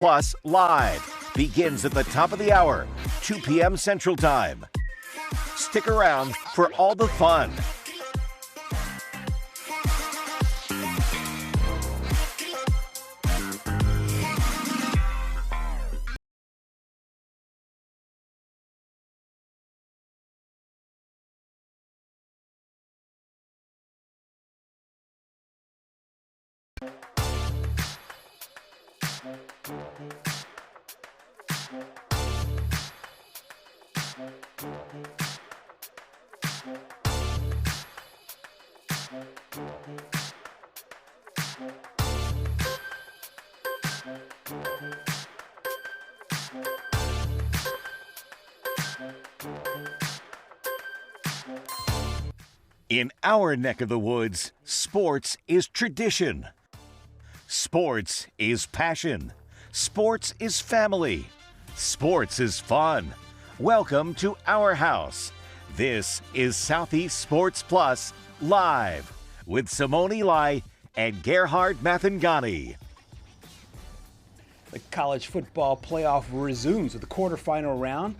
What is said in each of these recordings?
Plus Live begins at the top of the hour, 2 p.m. Central Time. Stick around for all the fun. In our neck of the woods, sports is tradition. Sports is passion. Sports is family. Sports is fun. Welcome to our house. This is Southeast Sports Plus Live with Simone Eli and Gerhard Mathangani. The college football playoff resumes with the quarterfinal round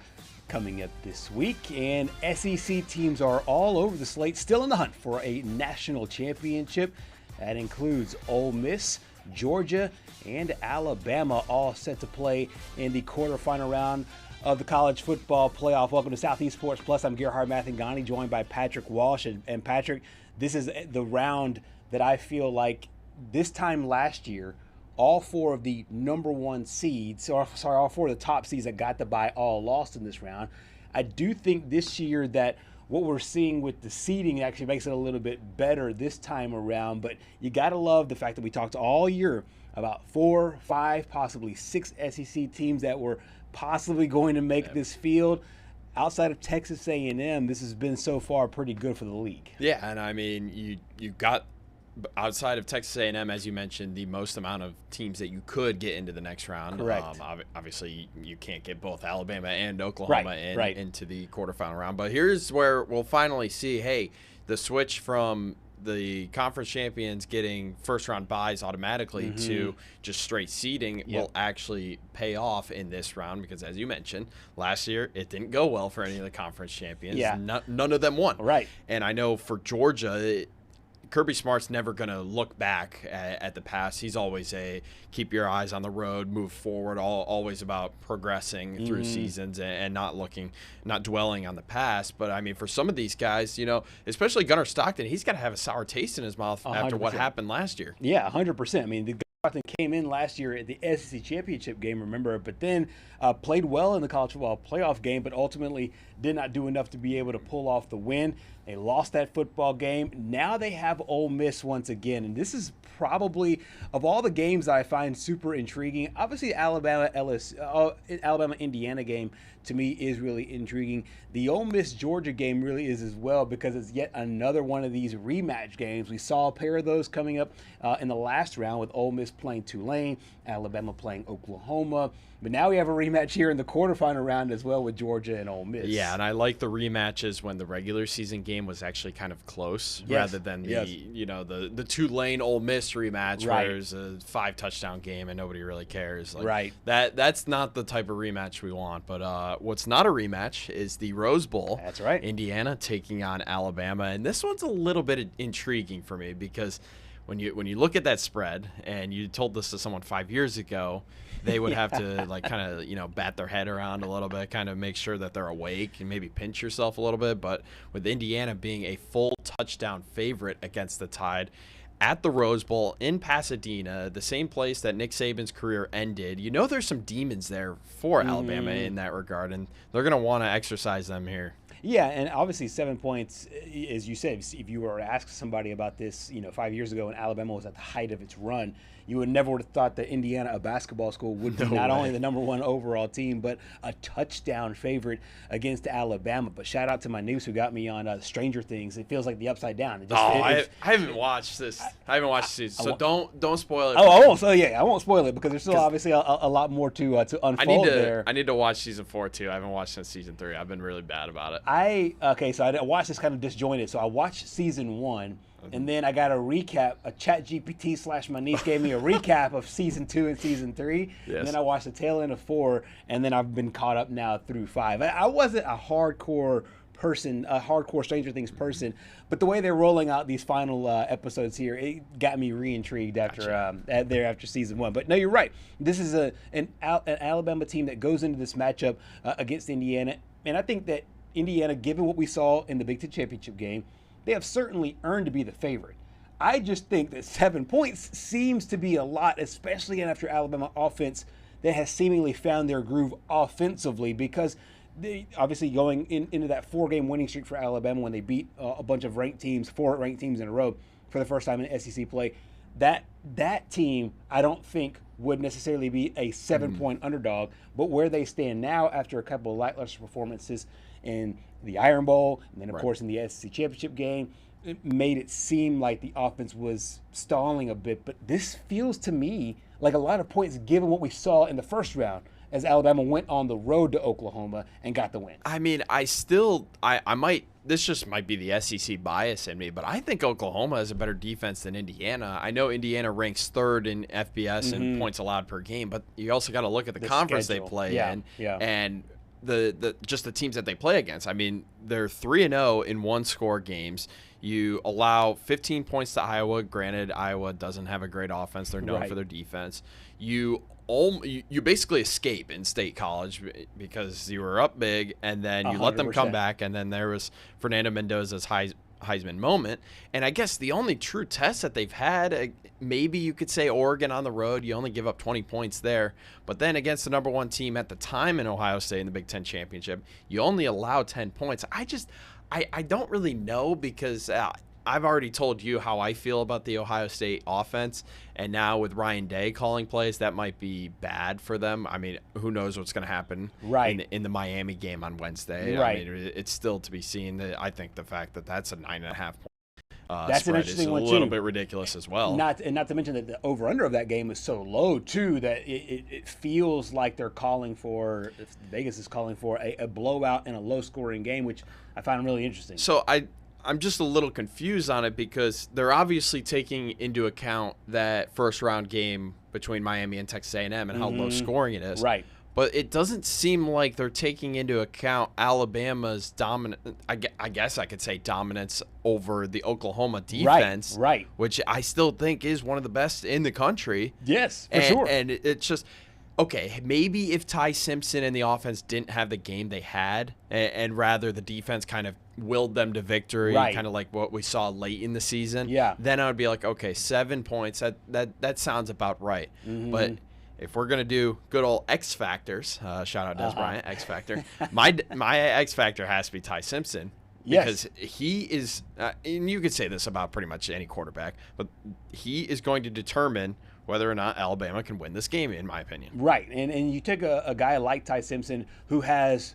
coming up this week, and SEC teams are all over the slate, still in the hunt for a national championship. That includes Ole Miss, Georgia, and Alabama, all set to play in the quarterfinal round of the college football playoff. Welcome to Southeast Sports Plus. I'm Gerhard Mathangani, joined by Patrick Walsh. And Patrick, this is the round that I feel like this time last year, all four of the number one seeds, all four of the top seeds that got the bye all lost in this round. I do think this year that what we're seeing with the seeding actually makes it a little bit better this time around, but you got to love the fact that we talked all year about 4, 5, possibly 6 SEC teams that were possibly going to make this field. Outside of Texas A&M, this has been so far pretty good for the league. Yeah, and I mean, you got outside of Texas A&M, as you mentioned, the most amount of teams that you could get into the next round. Correct. Obviously, you can't get both Alabama and Oklahoma into the quarterfinal round. But here's where we'll finally see, hey, the switch from the conference champions getting first-round byes automatically to just straight seeding will actually pay off in this round because, as you mentioned, last year it didn't go well for any of the conference champions. Yeah. None of them won. Right. And I know for Georgia, Kirby Smart's never going to look back at the past. He's always keep your eyes on the road, move forward, always about progressing through seasons and not dwelling on the past. But, I mean, for some of these guys, especially Gunnar Stockton, he's got to have a sour taste in his mouth 100%. After what happened last year. Yeah, 100%. I mean, the Stockton came in last year at the SEC championship game, remember, but then played well in the college football playoff game, but ultimately did not do enough to be able to pull off the win. They lost that football game. Now they have Ole Miss once again, and this is probably, of all the games that I find super intriguing, obviously Alabama-Indiana game to me is really intriguing. The Ole Miss-Georgia game really is as well because it's yet another one of these rematch games. We saw a pair of those coming up in the last round with Ole Miss playing Tulane, Alabama playing Oklahoma. But now we have a rematch here in the quarterfinal round as well with Georgia and Ole Miss. Yeah, and I like the rematches when the regular season game was actually kind of close rather than the Tulane Ole Miss rematch where it's a 5-touchdown game and nobody really cares. That's not the type of rematch we want. But what's not a rematch is the Rose Bowl. That's right. Indiana taking on Alabama, and this one's a little bit intriguing for me because when you look at that spread, and you told this to someone 5 years ago, they would have to bat their head around a little bit, kind of make sure that they're awake and maybe pinch yourself a little bit. But with Indiana being a full touchdown favorite against the Tide at the Rose Bowl in Pasadena, the same place that Nick Saban's career ended, there's some demons there for Alabama in that regard, and they're going to want to exercise them here. Yeah, and obviously 7 points, as you said, if you were to ask somebody about this, 5 years ago when Alabama was at the height of its run, you would never would have thought that Indiana, a basketball school, would be not only the number one overall team, but a touchdown favorite against Alabama. But shout out to my niece who got me on Stranger Things. It feels like the Upside Down. I haven't watched this. I haven't watched the season, so don't spoil it. Oh, I won't. So I won't spoil it because there's still obviously a lot more to unfold there. I need to watch season 4 too. I haven't watched since season 3. I've been really bad about it. So I watched this kind of disjointed. So I watched season 1. And then I got a recap, a ChatGPT / my niece gave me a recap of season 2 and season 3. Yes. And then I watched the tail end of 4, and then I've been caught up now through 5. I wasn't a hardcore person, a hardcore Stranger Things person, but the way they're rolling out these final episodes here, it got me re-intrigued after season 1. But no, you're right. This is an Alabama team that goes into this matchup against Indiana, and I think that Indiana, given what we saw in the Big Ten championship game, they have certainly earned to be the favorite. I just think that 7 points seems to be a lot, especially after Alabama offense that has seemingly found their groove offensively, because they obviously going into that 4-game winning streak for Alabama when they beat a bunch of ranked teams, 4 ranked teams in a row for the first time in SEC play. That team, I don't think, would necessarily be a 7-point underdog, but where they stand now after a couple of lackluster performances in the Iron Bowl, and then, of course, in the SEC championship game, it made it seem like the offense was stalling a bit. But this feels to me like a lot of points given what we saw in the first round as Alabama went on the road to Oklahoma and got the win. I mean, this just might be the SEC bias in me, but I think Oklahoma has a better defense than Indiana. I know Indiana ranks 3rd in FBS and points allowed per game, but you also got to look at the conference schedule they play in and just the teams that they play against. I mean, they're 3-0 in 1-score games. You allow 15 points to Iowa. Granted, Iowa doesn't have a great offense. They're known for their defense. You basically escape in State College because you were up big, and then you 100%. Let them come back, and then there was Fernando Mendoza's Heisman moment. And I guess the only true test that they've had, maybe you could say Oregon on the road. You only give up 20 points there. But then against the number 1 team at the time in Ohio State in the Big Ten Championship, you only allow 10 points. I don't really know, because I've already told you how I feel about the Ohio State offense, and now with Ryan Day calling plays, that might be bad for them. I mean, who knows what's going to happen in the Miami game on Wednesday. I mean, it's still to be seen. I think the fact that that's a 9.5 point that's spread an interesting is a one little too. bit ridiculous as well. Not to mention that the over-under of that game is so low too that it feels like they're calling for, Vegas is calling for a blowout and a low-scoring game, which I find really interesting. So I'm just a little confused on it, because they're obviously taking into account that first-round game between Miami and Texas A&M and how low-scoring it is. Right. But it doesn't seem like they're taking into account Alabama's dominant, I guess I could say dominance over the Oklahoma defense. Right. Which I still think is one of the best in the country. Yes, for sure. And it's just, okay, maybe if Ty Simpson and the offense didn't have the game they had, and rather the defense kind of willed them to victory, kind of like what we saw late in the season, then I would be like, okay, 7 points, that sounds about right. But if we're going to do good old X Factors, shout out Des Bryant, X Factor, my X Factor has to be Ty Simpson. Because he is, and you could say this about pretty much any quarterback, but he is going to determine whether or not Alabama can win this game, in my opinion. Right, and you take a guy like Ty Simpson who has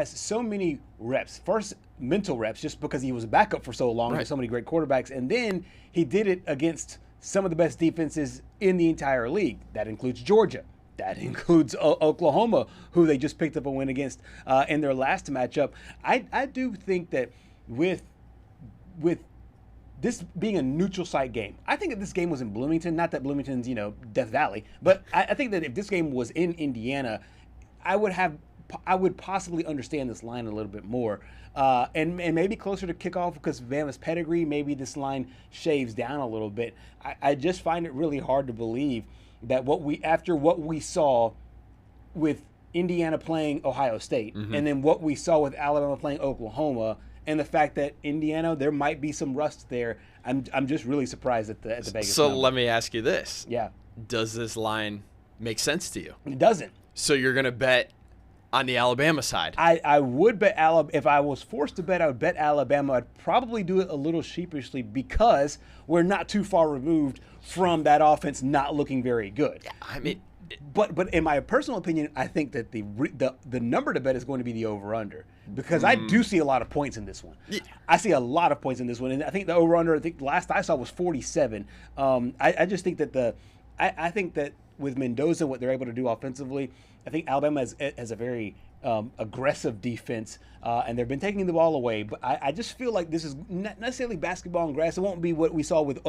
so many reps. First, mental reps, just because he was a backup for so long to so many great quarterbacks, and then he did it against some of the best defenses in the entire league. That includes Georgia. That includes Oklahoma, who they just picked up a win against in their last matchup. I do think that with this being a neutral site game, I think if this game was in Bloomington, not that Bloomington's, Death Valley, but I think that if this game was in Indiana, I would possibly understand this line a little bit more. And maybe closer to kickoff, because of Bama's pedigree, maybe this line shaves down a little bit. I just find it really hard to believe that after what we saw with Indiana playing Ohio State, and then what we saw with Alabama playing Oklahoma, and the fact that Indiana, there might be some rust there, I'm just really surprised at the Vegas So number. let me ask you this. Yeah. Does this line make sense to you? It doesn't. So you're going to bet on the Alabama side? I would bet Alabama. If I was forced to bet, I would bet Alabama. I'd probably do it a little sheepishly because we're not too far removed from that offense not looking very good. Yeah, I mean, but in my personal opinion, I think that the number to bet is going to be the over/under, because I do see a lot of points in this one. Yeah. I see a lot of points in this one, and I think the over/under, I think last I saw was 47. I just think that I think that with Mendoza, what they're able to do offensively, I think Alabama has a very aggressive defense, and they've been taking the ball away. But I just feel like this is not necessarily basketball on grass. It won't be what we saw with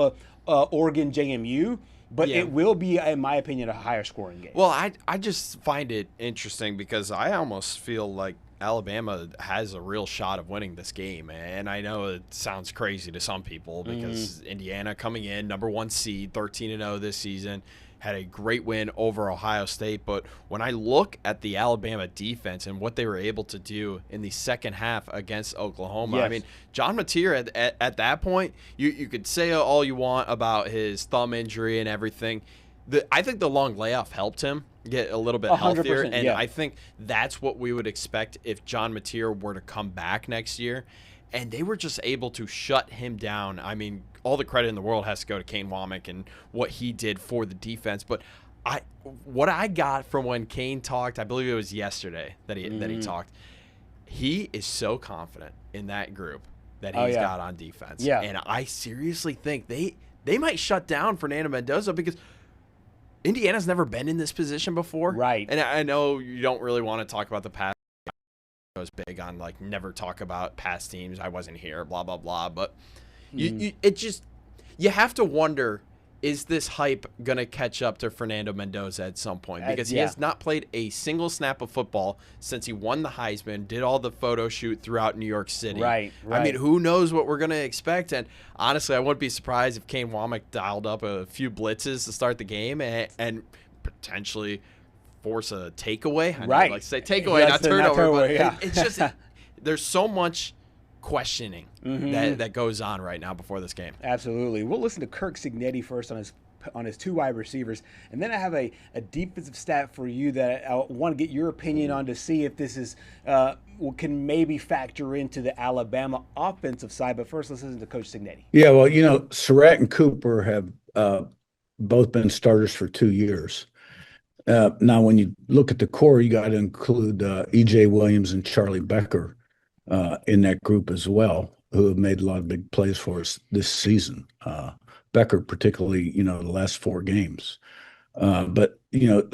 Oregon JMU, but it will be, in my opinion, a higher scoring game. Well, I just find it interesting because I almost feel like Alabama has a real shot of winning this game. And I know it sounds crazy to some people because Indiana coming in, number 1 seed, 13-0 this season, had a great win over Ohio State. But when I look at the Alabama defense and what they were able to do in the second half against Oklahoma, I mean, John Mateer at that point, you could say all you want about his thumb injury and everything. I think the long layoff helped him get a little bit healthier, and I think that's what we would expect if John Mateer were to come back next year. And they were just able to shut him down. I mean, all the credit in the world has to go to Kane Womack and what he did for the defense. But what I got from when Kane talked, I believe it was yesterday that he talked, he is so confident in that group that he's got on defense. Yeah. And I seriously think they might shut down Fernando Mendoza because Indiana's never been in this position before. Right. And I know you don't really want to talk about the past. I was big on like never talk about past teams. I wasn't here, blah blah blah. But you have to wonder, is this hype gonna catch up to Fernando Mendoza at some point? Because he has not played a single snap of football since he won the Heisman, did all the photo shoot throughout New York City. Right. I mean, who knows what we're gonna expect? And honestly, I wouldn't be surprised if Kane Womack dialed up a few blitzes to start the game and potentially force a takeaway. I know, like say takeaway, not turnover. But it's just there's so much questioning that goes on right now before this game. Absolutely. We'll listen to Kirk Cignetti first on his 2 wide receivers, and then I have a defensive stat for you that I want to get your opinion on to see if this is can maybe factor into the Alabama offensive side. But first, let's listen to Coach Cignetti. Yeah, well, Surratt and Cooper have both been starters for 2 years. Now, when you look at the core, you got to include E.J. Williams and Charlie Becker in that group as well, who have made a lot of big plays for us this season. Becker, particularly, the last 4 games. But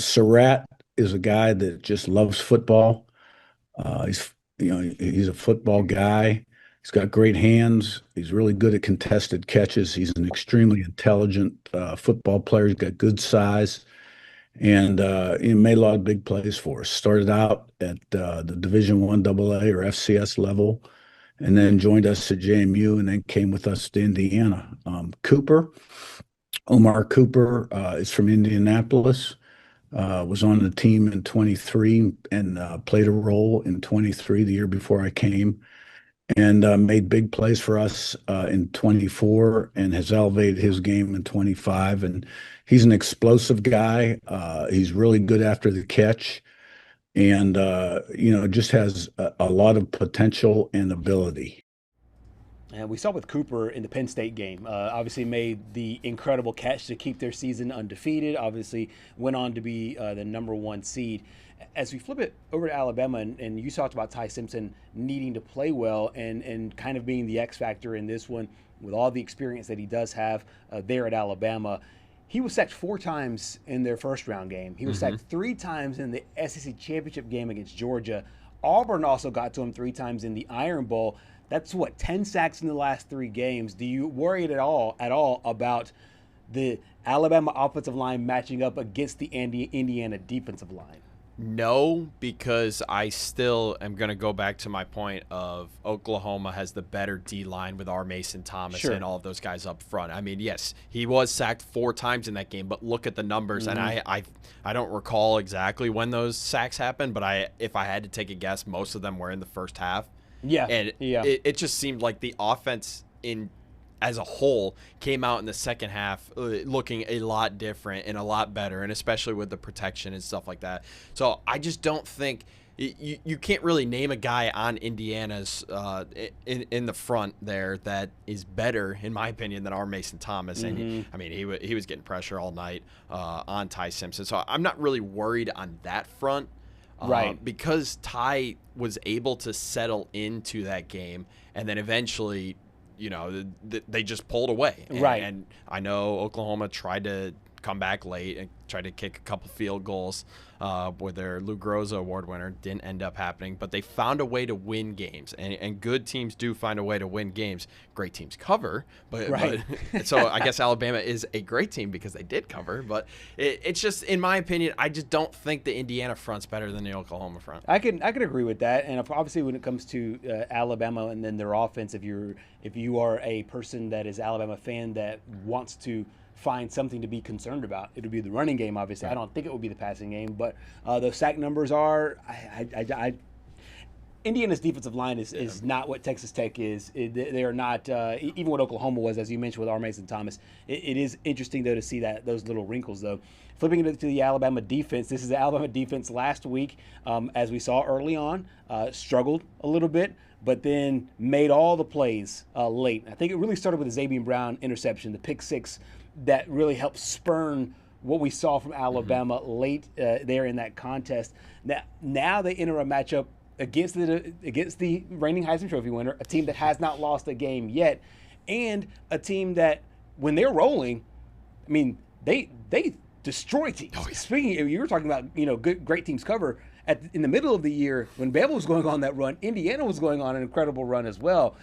Surratt is a guy that just loves football. He's a football guy. He's got great hands. He's really good at contested catches. He's an extremely intelligent football player. He's got good size. And he made a lot of big plays for us. Started out at the Division I AA or FCS level, and then joined us at JMU, and then came with us to Indiana. Omar Cooper is from Indianapolis, was on the team in 23 and played a role in 23 the year before I came, and made big plays for us in 24 and has elevated his game in 25. And he's an explosive guy. He's really good after the catch, and just has a lot of potential and ability. And we saw with Cooper in the Penn State game, obviously made the incredible catch to keep their season undefeated, obviously went on to be the number 1 seed. As we flip it over to Alabama, and you talked about Ty Simpson needing to play well and kind of being the X factor in this one with all the experience that he does have there at Alabama. He was sacked 4 times in their first round game. He was sacked 3 times in the SEC championship game against Georgia. Auburn also got to him 3 times in the Iron Bowl. That's 10 sacks in the last 3 games. Do you worry at all about the Alabama offensive line matching up against the Indiana defensive line? No, because I still am going to go back to my point of Oklahoma has the better D-line with our Mason Thomas and all of those guys up front. I mean, yes, he was sacked 4 times in that game, but look at the numbers. And I don't recall exactly when those sacks happened, but if I had to take a guess, most of them were in the first half. Yeah. And it just seemed like the offense as a whole came out in the second half looking a lot different and a lot better, and especially with the protection and stuff like that. So I just don't think you can't really name a guy on Indiana's in the front there that is better, in my opinion, than our Mason Thomas. And I mean, he was getting pressure all night on Ty Simpson. So I'm not really worried on that front. Right. Because Ty was able to settle into that game, and then eventually, they just pulled away. And I know Oklahoma tried to come back late and try to kick a couple field goals with their Lou Groza Award winner. Didn't end up happening, but they found a way to win games, and good teams do find a way to win games. Great teams cover, but so I guess Alabama is a great team because they did cover, but it's just, in my opinion, I just don't think the Indiana front's better than the Oklahoma front. I could agree with that, and obviously when it comes to Alabama and then their offense, if you are a person that is Alabama fan that wants to find something to be concerned about, it would be the running game. Obviously, I don't think it would be the passing game, but those sack numbers are. Indiana's defensive line is not what Texas Tech is. They are not even what Oklahoma was, as you mentioned with Mason Thomas. It is interesting though to see those little wrinkles though. Flipping it to the Alabama defense, this is the Alabama defense last week, as we saw early on, struggled a little bit, but then made all the plays late. I think it really started with the Xavier Brown interception, the pick six, that really helped spurn what we saw from Alabama late there in that contest. Now they enter a matchup against the reigning Heisman Trophy winner, a team that has not lost a game yet, and a team that, when they're rolling, I mean, they destroy teams. Speaking of, you were talking about, great teams cover. In the middle of the year, when Bama was going on that run, Indiana was going on an incredible run as well.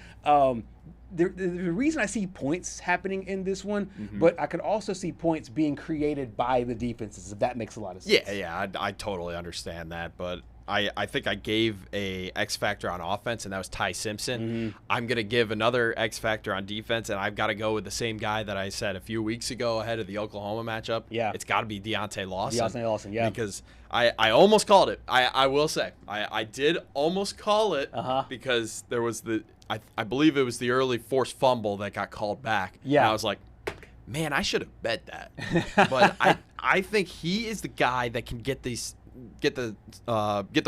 The reason I see points happening in this one, but I could also see points being created by the defenses, if that makes a lot of sense. Yeah, I totally understand that, but I think I gave a X factor on offense, and that was Ty Simpson. I'm going to give another X factor on defense, and I've got to go with the same guy that I said a few weeks ago ahead of the Oklahoma matchup. Yeah. It's got to be Deontay Lawson. Deontay Lawson, yeah. Because I almost called it. I will say. I did almost call it because there was I believe it was the early forced fumble that got called back. Yeah. And I was like, man, I should have bet that. But I think he is the guy that can get the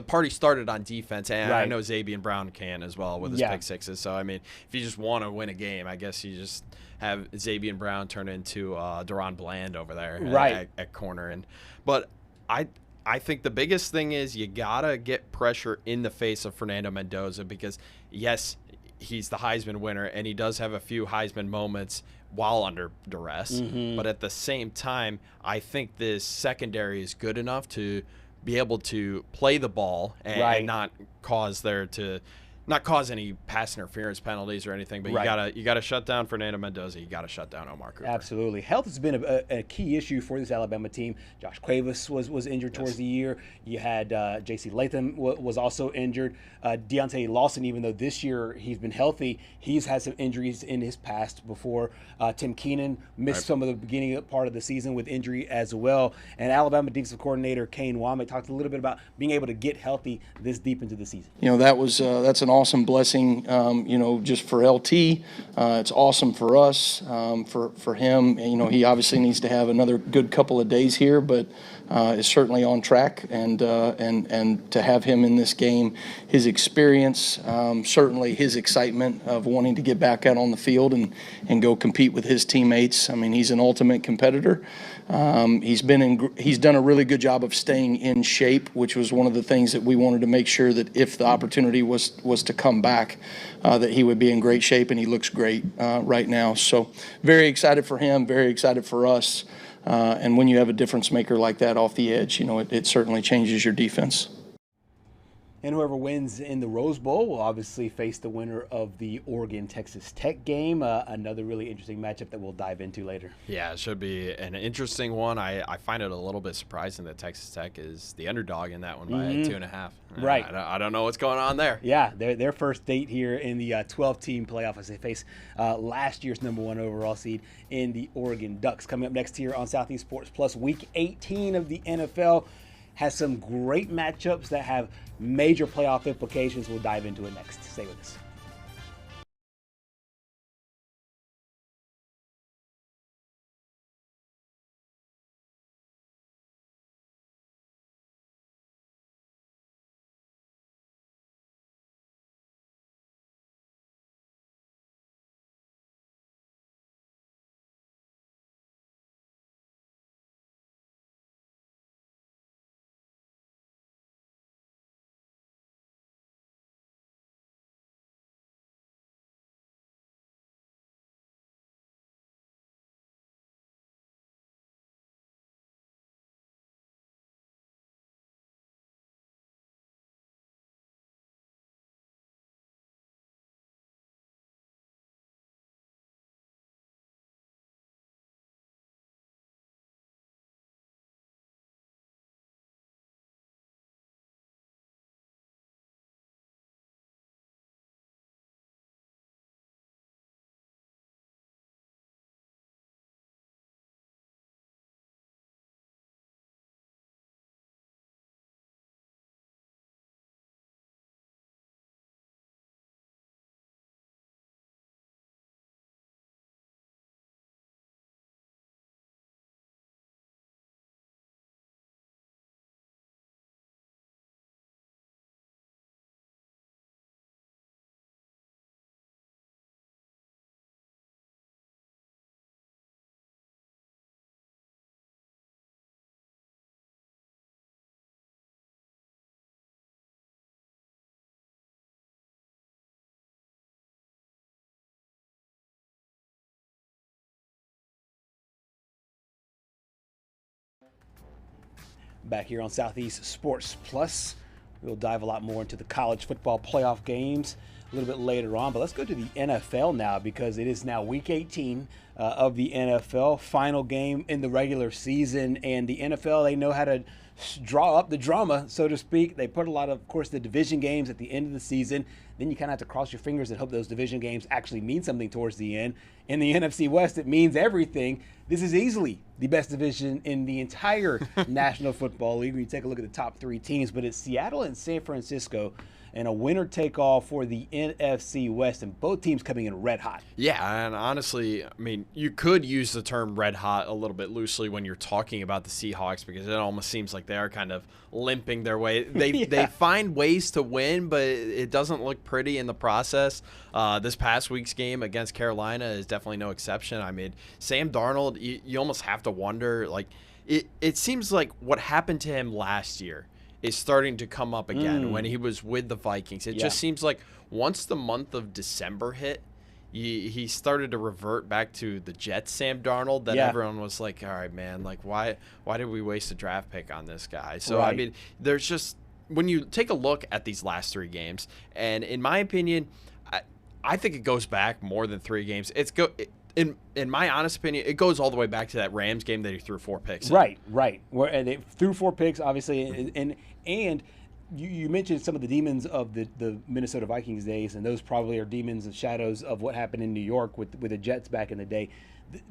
party started on defense, and I know Xavier Brown can as well with his pick sixes. So I mean, if you just want to win a game, I guess you just have Xavier Brown turn into Deron Bland over there at corner. But I think the biggest thing is you gotta get pressure in the face of Fernando Mendoza, because yes, he's the Heisman winner, and he does have a few Heisman moments while under duress. But at the same time, I think this secondary is good enough to be able to play the ball and not cause any pass interference penalties or anything. But you gotta shut down Fernando Mendoza. You gotta shut down Omar Cooper. Absolutely. Health has been a key issue for this Alabama team. Josh Cuevas was injured towards the year. You had J.C. Latham was also injured. Deontay Lawson, even though this year he's been healthy, he's had some injuries in his past before. Tim Keenan missed some of the beginning part of the season with injury as well. And Alabama defensive coordinator Kane Wommack talked a little bit about being able to get healthy this deep into the season. That's an awesome blessing, just for LT. It's awesome for us, for him. He obviously needs to have another good couple of days here, but is certainly on track. And to have him in this game, his experience, certainly his excitement of wanting to get back out on the field and go compete with his teammates. I mean, he's an ultimate competitor. He's done a really good job of staying in shape, which was one of the things that we wanted to make sure that if the opportunity was to come back, that he would be in great shape, and he looks great right now. So very excited for him, very excited for us. And when you have a difference maker like that off the edge, it certainly changes your defense. And whoever wins in the Rose Bowl will obviously face the winner of the Oregon-Texas Tech game. Another really interesting matchup that we'll dive into later. Yeah, it should be an interesting one. I find it a little bit surprising that Texas Tech is the underdog in that one by 2.5. Right. I don't know what's going on there. Yeah, their first date here in the 12-team playoff as they face last year's number 1 overall seed in the Oregon Ducks. Coming up next here on Southeast Sports Plus, Week 18 of the NFL has some great matchups that have major playoff implications. We'll dive into it next. Stay with us. back here on Southeast Sports Plus. We'll dive a lot more into the college football playoff games a little bit later on, but let's go to the NFL now, because it is now week 18 of the NFL, final game in the regular season, and the NFL, they know how to draw up the drama, so to speak. They put a lot of course, the division games at the end of the season. Then you kind of have to cross your fingers and hope those division games actually mean something towards the end. In the NFC West, it means everything. This is easily the best division in the entire National Football League when you take a look at the top 3 teams, but it's Seattle and San Francisco, and a winner-take-all for the NFC West, and both teams coming in red hot. Yeah, and honestly, I mean, you could use the term red hot a little bit loosely when you're talking about the Seahawks, because it almost seems like they are kind of limping their way. They find ways to win, but it doesn't look pretty in the process. This past week's game against Carolina is definitely no exception. I mean, Sam Darnold, you almost have to wonder, like, it seems like what happened to him last year is starting to come up again when he was with the Vikings. It just seems like once the month of December hit, he started to revert back to the Jets Sam Darnold that everyone was like, all right, man, like why did we waste a draft pick on this guy? So, I mean, there's just, when you take a look at these last 3 games, and in my opinion, I think it goes back more than 3 games. In my honest opinion, it goes all the way back to that Rams game that he threw 4 picks in. Right. Where they threw 4 picks, obviously, and you mentioned some of the demons of the Minnesota Vikings days, and those probably are demons and shadows of what happened in New York with the Jets back in the day.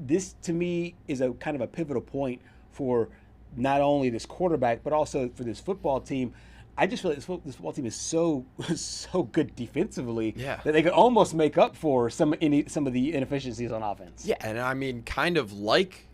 This, to me, is a kind of a pivotal point for not only this quarterback, but also for this football team. I just feel like this football team is so good defensively that they could almost make up for some of the inefficiencies on offense. Yeah, and I mean, kind of like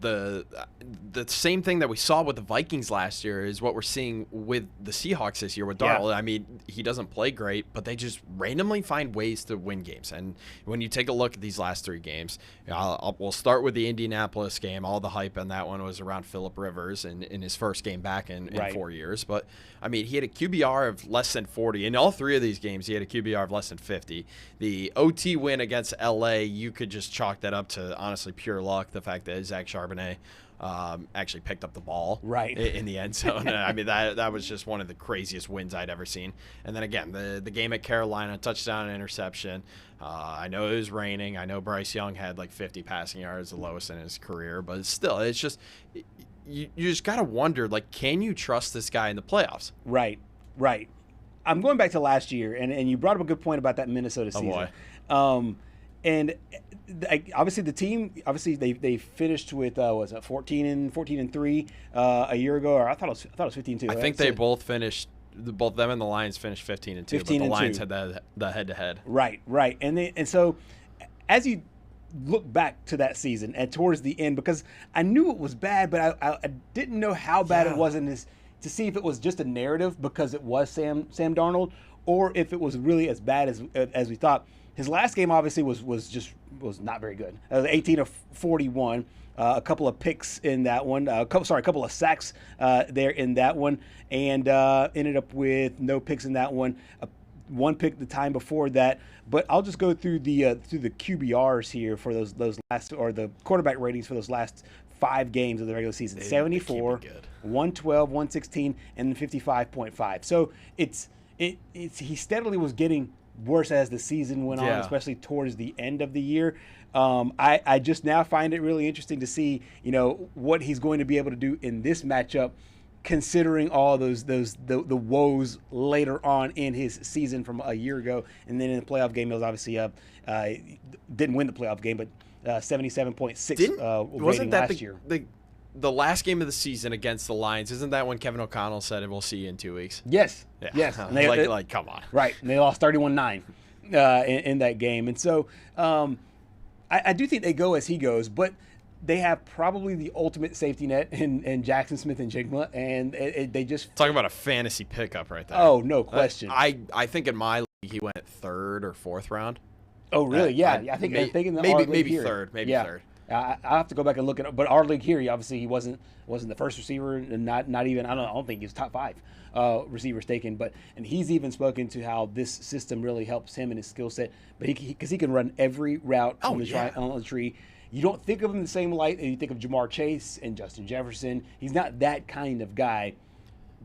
the same thing that we saw with the Vikings last year is what we're seeing with the Seahawks this year with Darnold. I mean, he doesn't play great, but they just randomly find ways to win games. And when you take a look at these last 3 games, we'll start with the Indianapolis game. All the hype on that one was around Phillip Rivers in his first game back in 4 years. But, I mean, he had a QBR of less than 40. In all 3 of these games, he had a QBR of less than 50. The OT win against LA, you could just chalk that up to, honestly, pure luck, the fact that Zach Charbonnet actually picked up the ball in the end zone. I mean, that was just one of the craziest wins I'd ever seen. And then again, the game at Carolina, touchdown and interception. I know it was raining. I know Bryce Young had like 50 passing yards, the lowest in his career. But still, it's just you just got to wonder, like, can you trust this guy in the playoffs? Right. I'm going back to last year, and you brought up a good point about that Minnesota season. Oh, boy. And obviously the team, they finished with 14 and 3 a year ago, or I thought it was 15-2. I think they both finished. Both them and the Lions finished 15-2. 15 but the Lions had the head-to-head. Right. And so as you look back to that season and towards the end, because I knew it was bad, but I didn't know how bad it was to see if it was just a narrative because it was Sam Darnold, or if it was really as bad as we thought. His last game obviously was not very good. 18 of 41, a couple of picks in that one. A couple of sacks there in that one, and ended up with no picks in that one. One pick the time before that. But I'll just go through the QBRs here for those last, or the quarterback ratings for those last 5 games of the regular season. 74, 112, 116, and then 55.5. So he steadily was getting worse as the season went on, especially towards the end of the year. I just now find it really interesting to see, what he's going to be able to do in this matchup, considering all the woes later on in his season from a year ago. And then in the playoff game, he was obviously didn't win the playoff game, but 77.6 wasn't that last year. The last game of the season against the Lions, isn't that when Kevin O'Connell said, "We'll see you in 2 weeks"? Yes. Yeah. Yes. And like, come on. Right. And they lost 31-9 in that game. And so I do think they go as he goes, but they have probably the ultimate safety net in Jackson Smith and Jigma, and they just talk about a fantasy pickup right there. Oh, no question. I think in my league he went 3rd or 4th round. Oh, really? I think in the maybe here. 3rd. Maybe 3rd. I have to go back and look at it, but our league here, obviously he wasn't the first receiver, and not even I don't think he was top 5 receivers taken, and he's even spoken to how this system really helps him in his skill set, but because he can run every route on the tree. you don't think of him in the same light that you think of Jamar Chase and Justin Jefferson. He's not that kind of guy,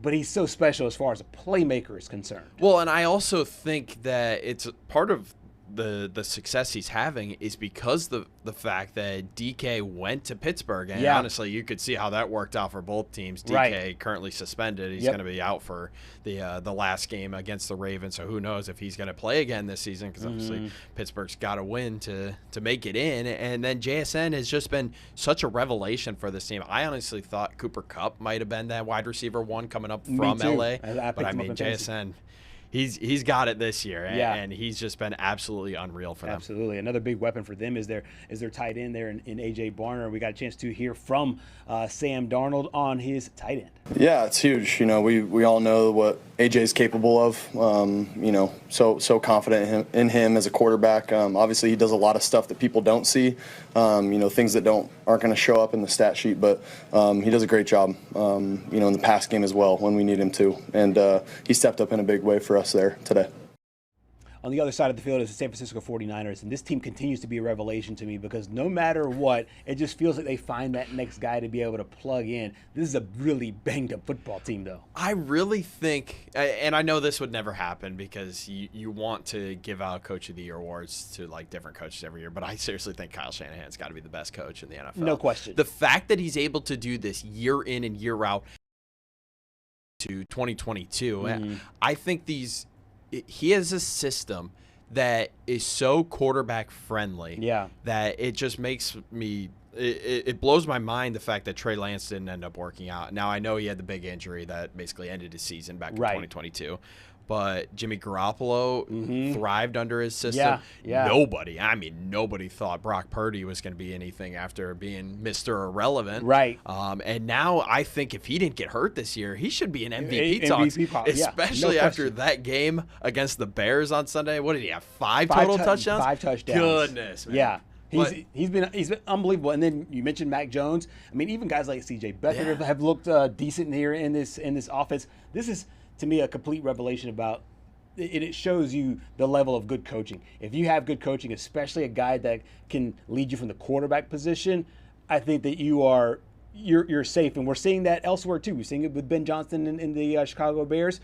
but he's so special as far as a playmaker is concerned. Well, and I also think that it's part of the success he's having is because the fact that DK went to Pittsburgh, and honestly, you could see how that worked out for both teams. DK currently suspended; he's going to be out for the last game against the Ravens. So who knows if he's going to play again this season? Because obviously Pittsburgh's got to win to make it in. And then JSN has just been such a revelation for this team. I honestly thought Cooper Kupp might have been that wide receiver one coming up from LA, but I mean JSN. He's got it this year, and he's just been absolutely unreal for them. Absolutely. Another big weapon for them is their tight end there in A.J. Barner. We got a chance to hear from Sam Darnold on his tight end. Yeah, it's huge. You know, we all know what A.J. is capable of. You know, so confident in him as a quarterback. Obviously, he does a lot of stuff that people don't see. You know, things that aren't going to show up in the stat sheet, but he does a great job. You know, in the pass game as well when we need him to, and he stepped up in a big way for us there today. On the other side of the field is the San Francisco 49ers, and this team continues to be a revelation to me because no matter what, it just feels like they find that next guy to be able to plug in. This is a really banged-up football team, though. I really think, and I know this would never happen because you want to give out Coach of the Year awards to, like, different coaches every year, but I seriously think Kyle Shanahan's got to be the best coach in the NFL. No question. The fact that he's able to do this year in and year out to 2022, I think he has a system that is so quarterback friendly that it just makes me it blows my mind the fact that Trey Lance didn't end up working out. Now I know he had the big injury that basically ended his season back in 2022. But Jimmy Garoppolo thrived under his system. Nobody thought Brock Purdy was going to be anything after being Mr. Irrelevant. Right. And now I think if he didn't get hurt this year, he should be an MVP talks, especially after that game against the Bears on Sunday. What did he have? Five total touchdowns? 5 touchdowns. Goodness, man. Yeah. He's been unbelievable. And then you mentioned Mac Jones. I mean, even guys like C.J. Beathard have looked decent here in this offense. This is, to me, a complete revelation about it shows you the level of good coaching. If you have good coaching, especially a guy that can lead you from the quarterback position, I think that you're safe. And we're seeing that elsewhere too. We're seeing it with Ben Johnson in the Chicago Bears.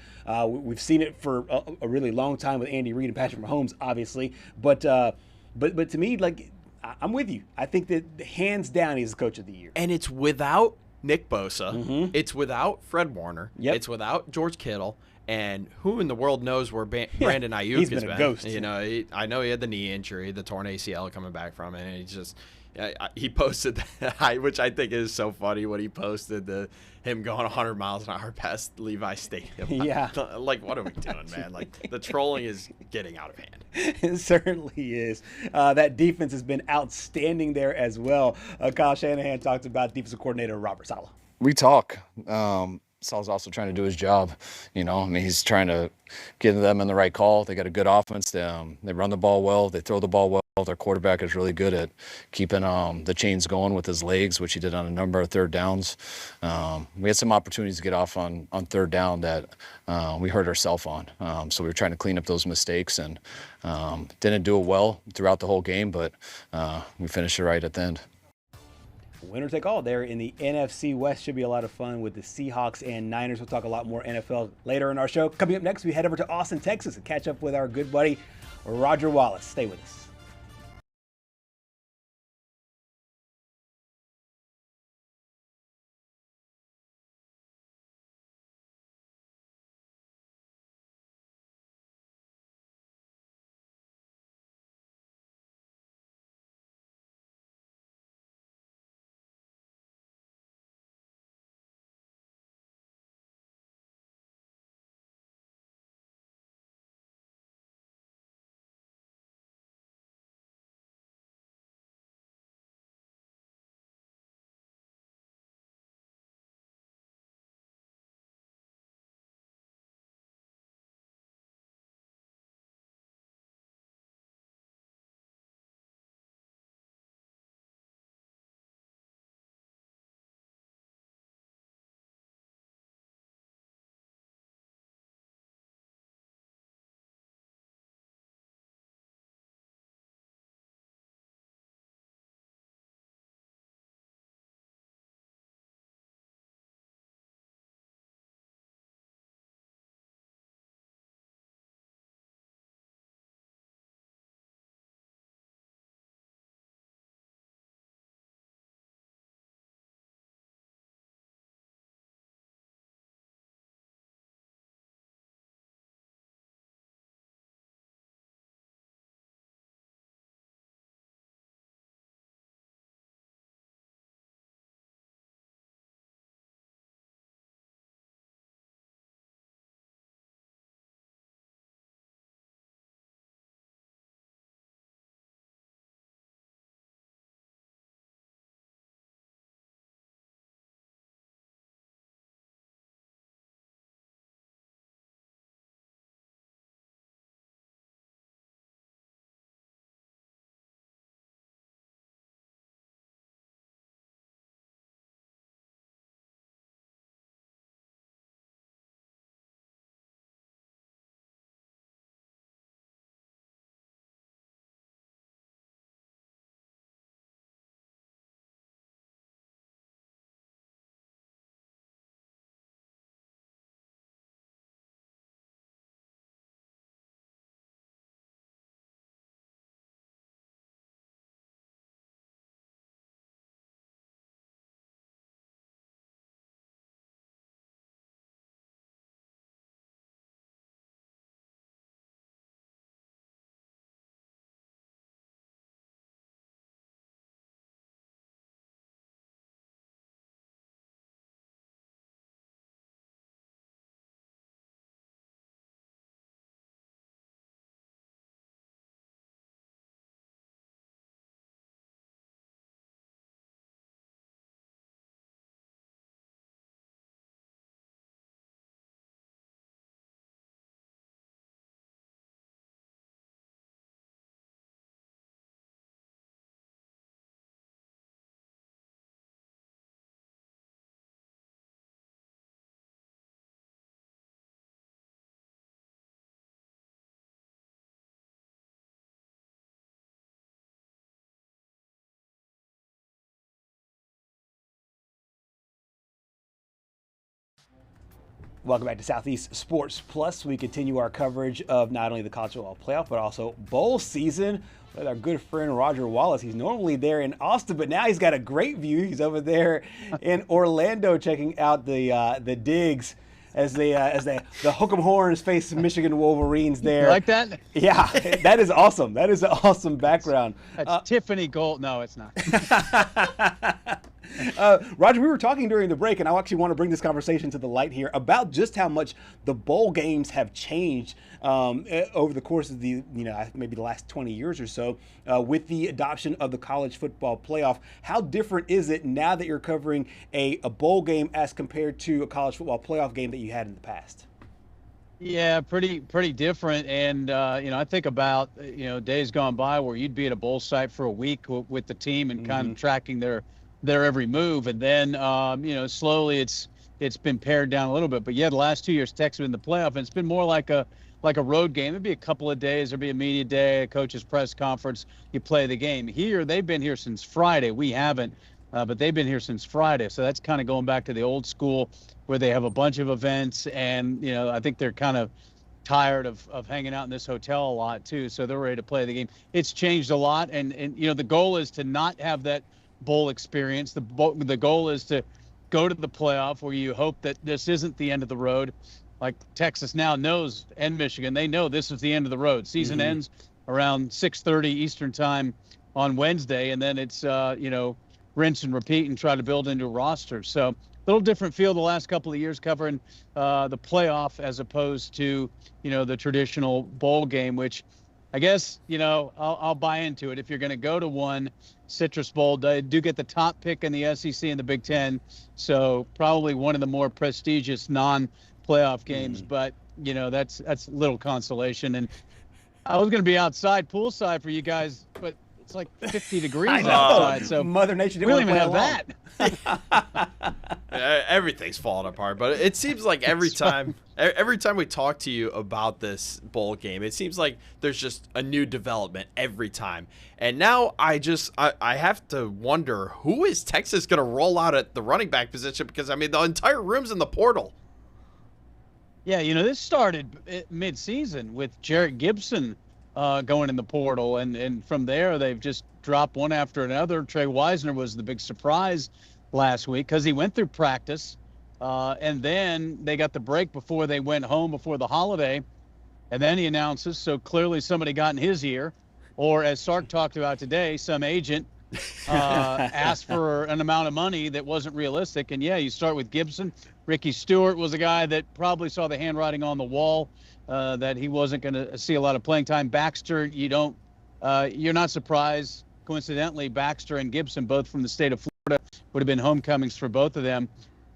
We've seen it for a really long time with Andy Reid and Patrick Mahomes, obviously. But to me, like, I'm with you. I think that hands down he's the coach of the year. And it's without Nick Bosa. It's without Fred Warner. It's without George Kittle. And who in the world knows where Brandon Ayuk He's has been been? A ghost. You know, I know he had the knee injury, the torn ACL coming back from it, and he posted that, which I think is so funny when he posted him going 100 miles an hour past Levi Stadium. Yeah. Like, what are we doing, man? Like, the trolling is getting out of hand. It certainly is. That defense has been outstanding there as well. Kyle Shanahan talked about defensive coordinator Robert Saleh. We talk. Sal's also trying to do his job. You know, I mean, he's trying to get them in the right call. They got a good offense. They run the ball well. They throw the ball well. Their quarterback is really good at keeping the chains going with his legs, which he did on a number of third downs. We had some opportunities to get off on third down that we hurt ourselves on. So we were trying to clean up those mistakes and didn't do it well throughout the whole game, but we finished it right at the end. Winner take all there in the NFC West. Should be a lot of fun with the Seahawks and Niners. We'll talk a lot more NFL later in our show. Coming up next, we head over to Austin, Texas, and catch up with our good buddy Roger Wallace. Stay with us. Welcome back to Southeast Sports Plus. We continue our coverage of not only the college football playoff, but also bowl season with our good friend Roger Wallace. He's normally there in Austin, but now he's got a great view. He's over there in Orlando checking out the digs as the Hook'em Horns face Michigan Wolverines there. You like that? Yeah, that is awesome. That is an awesome background. That's Tiffany Gold. No, it's not. Roger, we were talking during the break, and I actually want to bring this conversation to the light here about just how much the bowl games have changed over the course of the, maybe the last 20 years or so with the adoption of the college football playoff. How different is it now that you're covering a bowl game as compared to a college football playoff game that you had in the past? Yeah, pretty different. And, I think about, days gone by where you'd be at a bowl site for a week with the team and kind of tracking their every move. And then, slowly it's been pared down a little bit. But yeah, the last 2 years, Tech's been in the playoff, and it's been more like a road game. It'd be a couple of days. There'd be a media day, a coach's press conference. You play the game. Here, they've been here since Friday. We haven't, but they've been here since Friday. So that's kind of going back to the old school where they have a bunch of events. And, I think they're kind of tired of hanging out in this hotel a lot too. So they're ready to play the game. It's changed a lot. And the goal is to not have that bowl experience. The goal is to go to the playoff where you hope that this isn't the end of the road. Like Texas now knows, and Michigan, they know this is the end of the road. Season ends around 6:30 Eastern time on Wednesday, and then it's rinse and repeat and try to build into a roster. So a little different feel the last couple of years covering the playoff as opposed to the traditional bowl game, which I guess, I'll buy into it. If you're going to go to one, Citrus Bowl, they do get the top pick in the SEC and the Big Ten. So probably one of the more prestigious non-playoff games. But, that's little consolation. And I was going to be outside poolside for you guys, but it's like 50 degrees outside. So Mother Nature didn't we don't even have that. Everything's falling apart, but it seems like every time we talk to you about this bowl game, it seems like there's just a new development every time. And now I have to wonder, who is Texas going to roll out at the running back position? Because the entire room's in the portal. Yeah, this started mid-season with Jarrett Gibson going in the portal, and from there they've just dropped one after another. Trey Wisner was the big surprise last week because he went through practice, and then they got the break before they went home before the holiday, and then he announces, so clearly somebody got in his ear, or as Sark talked about today, some agent asked for an amount of money that wasn't realistic. And yeah, you start with Gibson. Ricky Stewart was a guy that probably saw the handwriting on the wall that he wasn't going to see a lot of playing time. Baxter, you're not surprised. Coincidentally, Baxter and Gibson, both from the state of Florida, would have been homecomings for both of them.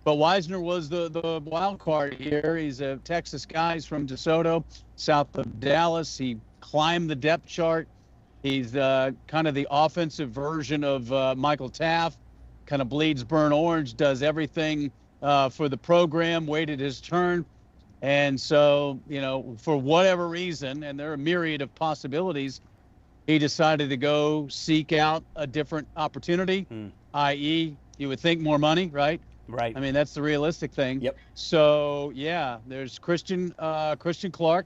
But Wisner was the wild card here. He's a Texas guy. He's from DeSoto, south of Dallas. He climbed the depth chart. He's kind of the offensive version of Michael Taft, kind of bleeds burnt orange, does everything for the program, waited his turn. And so, for whatever reason, and there are a myriad of possibilities, he decided to go seek out a different opportunity, i.e., you would think more money, right? Right. That's the realistic thing. Yep. So, yeah, there's Christian Clark.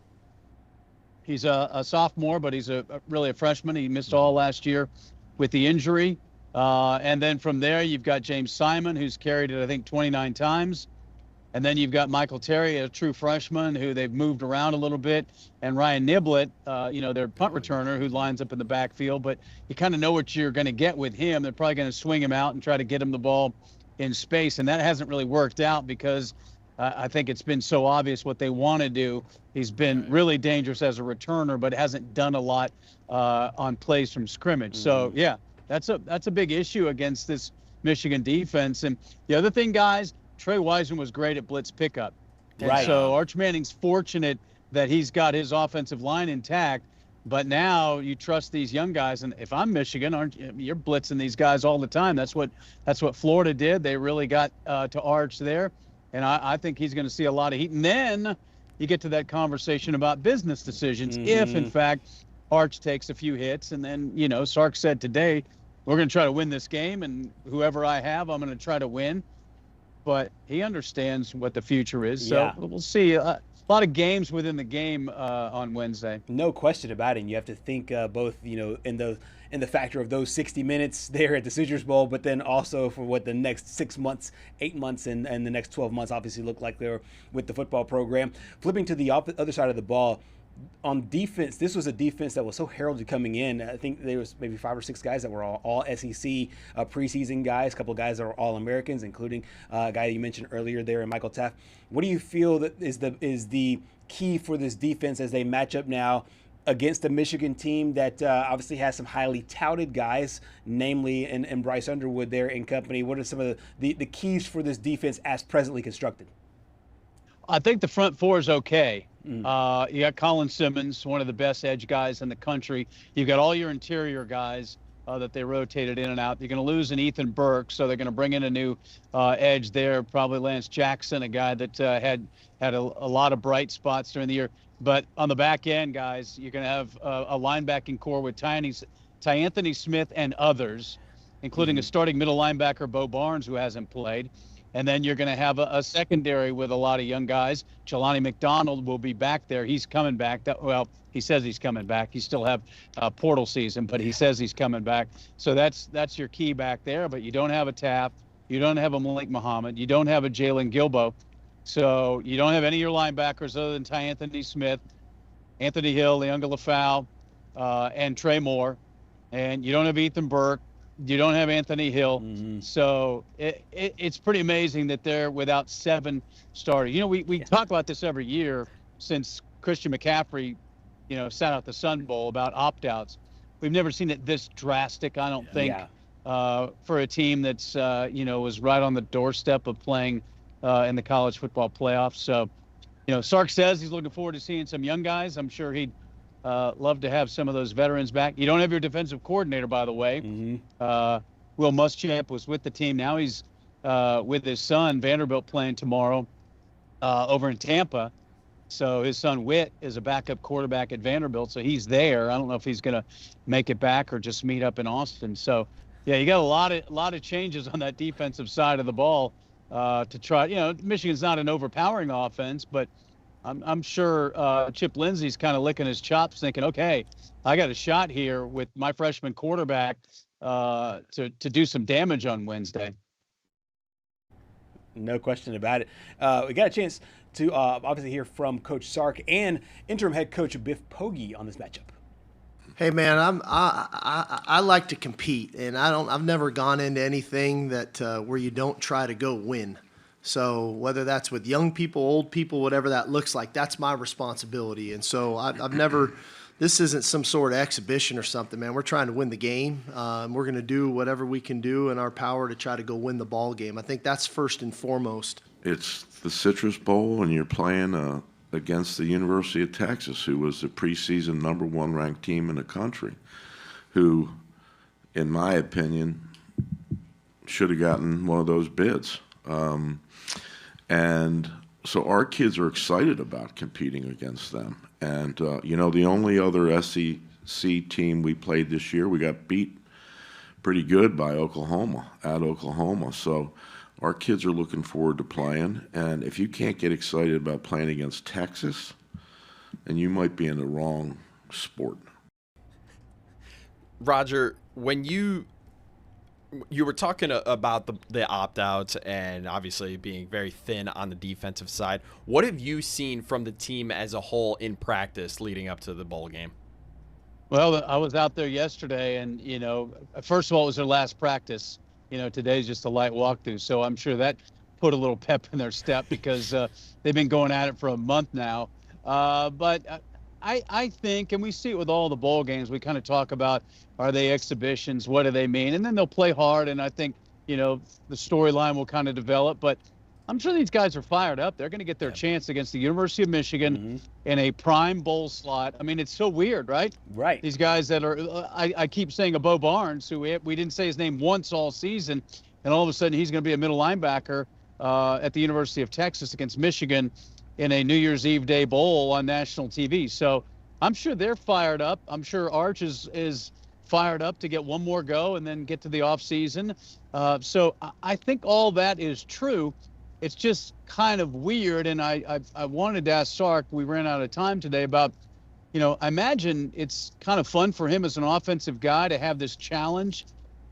He's a sophomore, but he's really a freshman. He missed all last year with the injury. And then from there, you've got James Simon, who's carried it, I think, 29 times. And then you've got Michael Terry, a true freshman who they've moved around a little bit. And Ryan Niblett, their punt returner who lines up in the backfield. But you kind of know what you're going to get with him. They're probably going to swing him out and try to get him the ball in space. And that hasn't really worked out because I think it's been so obvious what they want to do. He's been really dangerous as a returner, but hasn't done a lot on plays from scrimmage. So, yeah, that's a big issue against this Michigan defense. And the other thing, guys, Trey Wisner was great at blitz pickup. And right. So Arch Manning's fortunate that he's got his offensive line intact. But now you trust these young guys, and if I'm Michigan, you're blitzing these guys all the time. That's what Florida did. They really got to Arch there, and I think he's going to see a lot of heat. And then you get to that conversation about business decisions. If in fact Arch takes a few hits, and then Sark said today, we're going to try to win this game, and whoever I have, I'm going to try to win. but he understands what the future is. So Yeah. we'll see a lot of games within the game on Wednesday. No question about it. And you have to think both, in the factor of those 60 minutes there at the Citrus Bowl, but then also for what the next 6 months, 8 months, and the next 12 months obviously look like there with the football program. Flipping to the other side of the ball, on defense, this was a defense that was so heralded coming in. I think there was maybe 5 or 6 guys that were all SEC preseason guys, a couple of guys that were All-Americans, including a guy you mentioned earlier there, Michael Taft. What do you feel that is the key for this defense as they match up now against a Michigan team that obviously has some highly touted guys, namely and Bryce Underwood there in company? What are some of the keys for this defense as presently constructed? I think the front four is okay. You got Colin Simmons, one of the best edge guys in the country. You've got all your interior guys that they rotated in and out. You're going to lose an Ethan Burke, so they're going to bring in a new edge there, probably Lance Jackson, a guy that had a lot of bright spots during the year. But on the back end, guys, you're going to have a linebacking core with Anthony Smith and others, including a starting middle linebacker, Bo Barnes, who hasn't played. And then you're going to have a secondary with a lot of young guys. Jelani McDonald will be back there. He's coming back. He says he's coming back. He still have portal season, but he says he's coming back. So that's your key back there. But you don't have a Taft. You don't have a Malik Muhammad. You don't have a Jalen Gilbo. So you don't have any of your linebackers other than Anthony Smith, Anthony Hill, Leonga Lafau, and Trey Moore. And you don't have Ethan Burke. You don't have Anthony Hill. So it's pretty amazing that they're without 7 starters. We talk about this every year since Christian McCaffrey, sat out the Sun Bowl about opt-outs. We've never seen it this drastic, I don't think, for a team that's, was right on the doorstep of playing in the college football playoffs. So, Sark says he's looking forward to seeing some young guys. I'm sure he'd love to have some of those veterans back. You don't have your defensive coordinator, by the way. Will Muschamp was with the team. Now he's with his son, Vanderbilt, playing tomorrow over in Tampa. So his son, Witt, is a backup quarterback at Vanderbilt. So he's there. I don't know if he's going to make it back or just meet up in Austin. So, yeah, you got a lot of changes on that defensive side of the ball to try. Michigan's not an overpowering offense, but I'm sure Chip Lindsey's kind of licking his chops thinking, okay, I got a shot here with my freshman quarterback to do some damage on Wednesday. No question about it. We got a chance to obviously hear from Coach Sark and interim head coach Biff Poggi on this matchup. Hey man, I like to compete, and I've never gone into anything that where you don't try to go win. So whether that's with young people, old people, whatever that looks like, that's my responsibility. And so I've never, this isn't some sort of exhibition or something, man. We're trying to win the game. We're going to do whatever we can do in our power to try to go win the ball game. I think that's first and foremost. It's the Citrus Bowl, and you're playing against the University of Texas, who was the preseason #1 ranked team in the country, who, in my opinion, should have gotten one of those bids. And so our kids are excited about competing against them. And, the only other SEC team we played this year, we got beat pretty good by Oklahoma, at Oklahoma. So our kids are looking forward to playing. And if you can't get excited about playing against Texas, then you might be in the wrong sport. Roger, when you were talking about the opt-outs and obviously being very thin on the defensive side, what have you seen from the team as a whole in practice leading up to the bowl game? Well, I was out there yesterday, and, first of all, it was their last practice. Today's just a light walkthrough, so I'm sure that put a little pep in their step because they've been going at it for a month now. But I think, and we see it with all the bowl games, we kind of talk about, are they exhibitions? What do they mean? And then they'll play hard, and I think, the storyline will kind of develop. But I'm sure these guys are fired up. They're going to get their chance against the University of Michigan in a prime bowl slot. I mean, it's so weird, right? Right. These guys that are, I keep saying a Bo Barnes, who we didn't say his name once all season, and all of a sudden he's going to be a middle linebacker at the University of Texas against Michigan in a New Year's Eve Day bowl on national TV. So I'm sure they're fired up. I'm sure Arch is fired up to get one more go and then get to the off season. So I think all that is true. it's just kind of weird. And I wanted to ask Sark, we ran out of time today, about, I imagine it's kind of fun for him as an offensive guy to have this challenge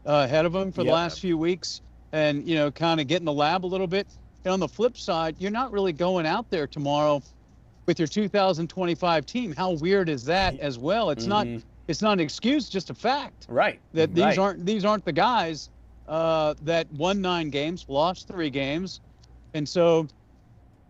ahead of him for the last few weeks and, kind of get in the lab a little bit. And on the flip side, you're not really going out there tomorrow with your 2025 team. How weird is that as well? It's not an excuse, just a fact. Right. That these aren't the guys that won 9 games, lost 3 games. And so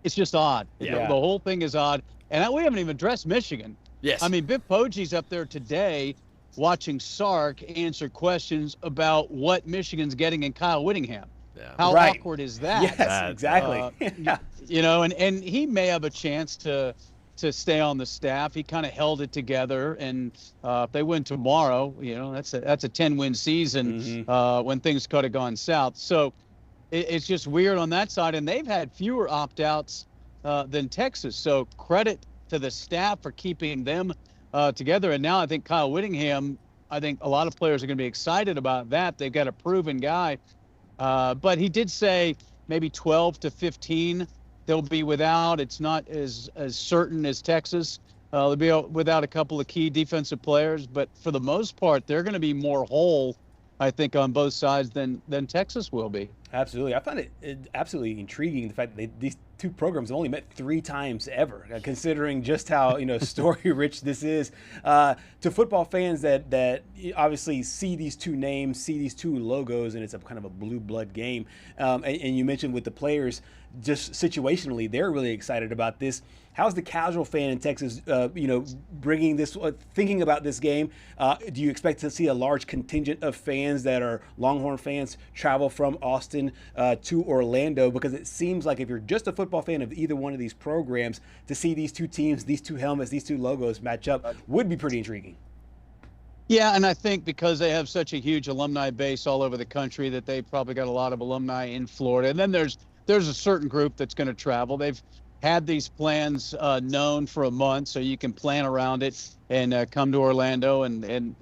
it's just odd. Yeah. The whole thing is odd. And we haven't even addressed Michigan. Yes. I mean, Biff Poggi's up there today watching Sark answer questions about what Michigan's getting in Kyle Whittingham. Yeah. How awkward is that? Yes, exactly. And he may have a chance to stay on the staff. He kind of held it together, and if they win tomorrow, that's a 10-win season when things could have gone south. So it's just weird on that side, and they've had fewer opt-outs than Texas. So credit to the staff for keeping them together. And now I think Kyle Whittingham, I think a lot of players are going to be excited about that. They've got a proven guy. But he did say maybe 12 to 15 they'll be without. It's not as certain as Texas. They'll be without a couple of key defensive players. But for the most part, they're going to be more whole, I think, on both sides than Texas will be. Absolutely. I find it absolutely intriguing, the fact that these two programs have only met 3 times ever, considering just how story-rich this is. To football fans that obviously see these two names, see these two logos, and it's a kind of a blue blood game. And you mentioned with the players, just situationally, they're really excited about this. How's the casual fan in Texas, bringing this, thinking about this game? Do you expect to see a large contingent of fans that are Longhorn fans travel from Austin to Orlando? Because it seems like if you're just a football fan of either one of these programs, to see these two teams, these two helmets, these two logos match up would be pretty intriguing. Yeah, and I think because they have such a huge alumni base all over the country that they've probably got a lot of alumni in Florida. And then there's a certain group that's going to travel. They've had these plans known for a month, so you can plan around it and come to Orlando and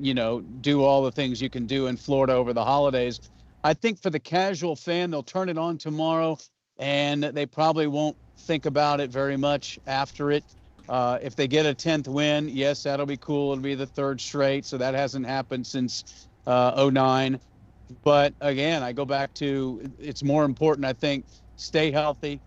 do all the things you can do in Florida over the holidays. I think for the casual fan, they'll turn it on tomorrow, and they probably won't think about it very much after it. If they get a 10th win, yes, that'll be cool. It'll be the 3rd straight, so that hasn't happened since 2009. But again, I go back to it's more important, I think, stay healthy.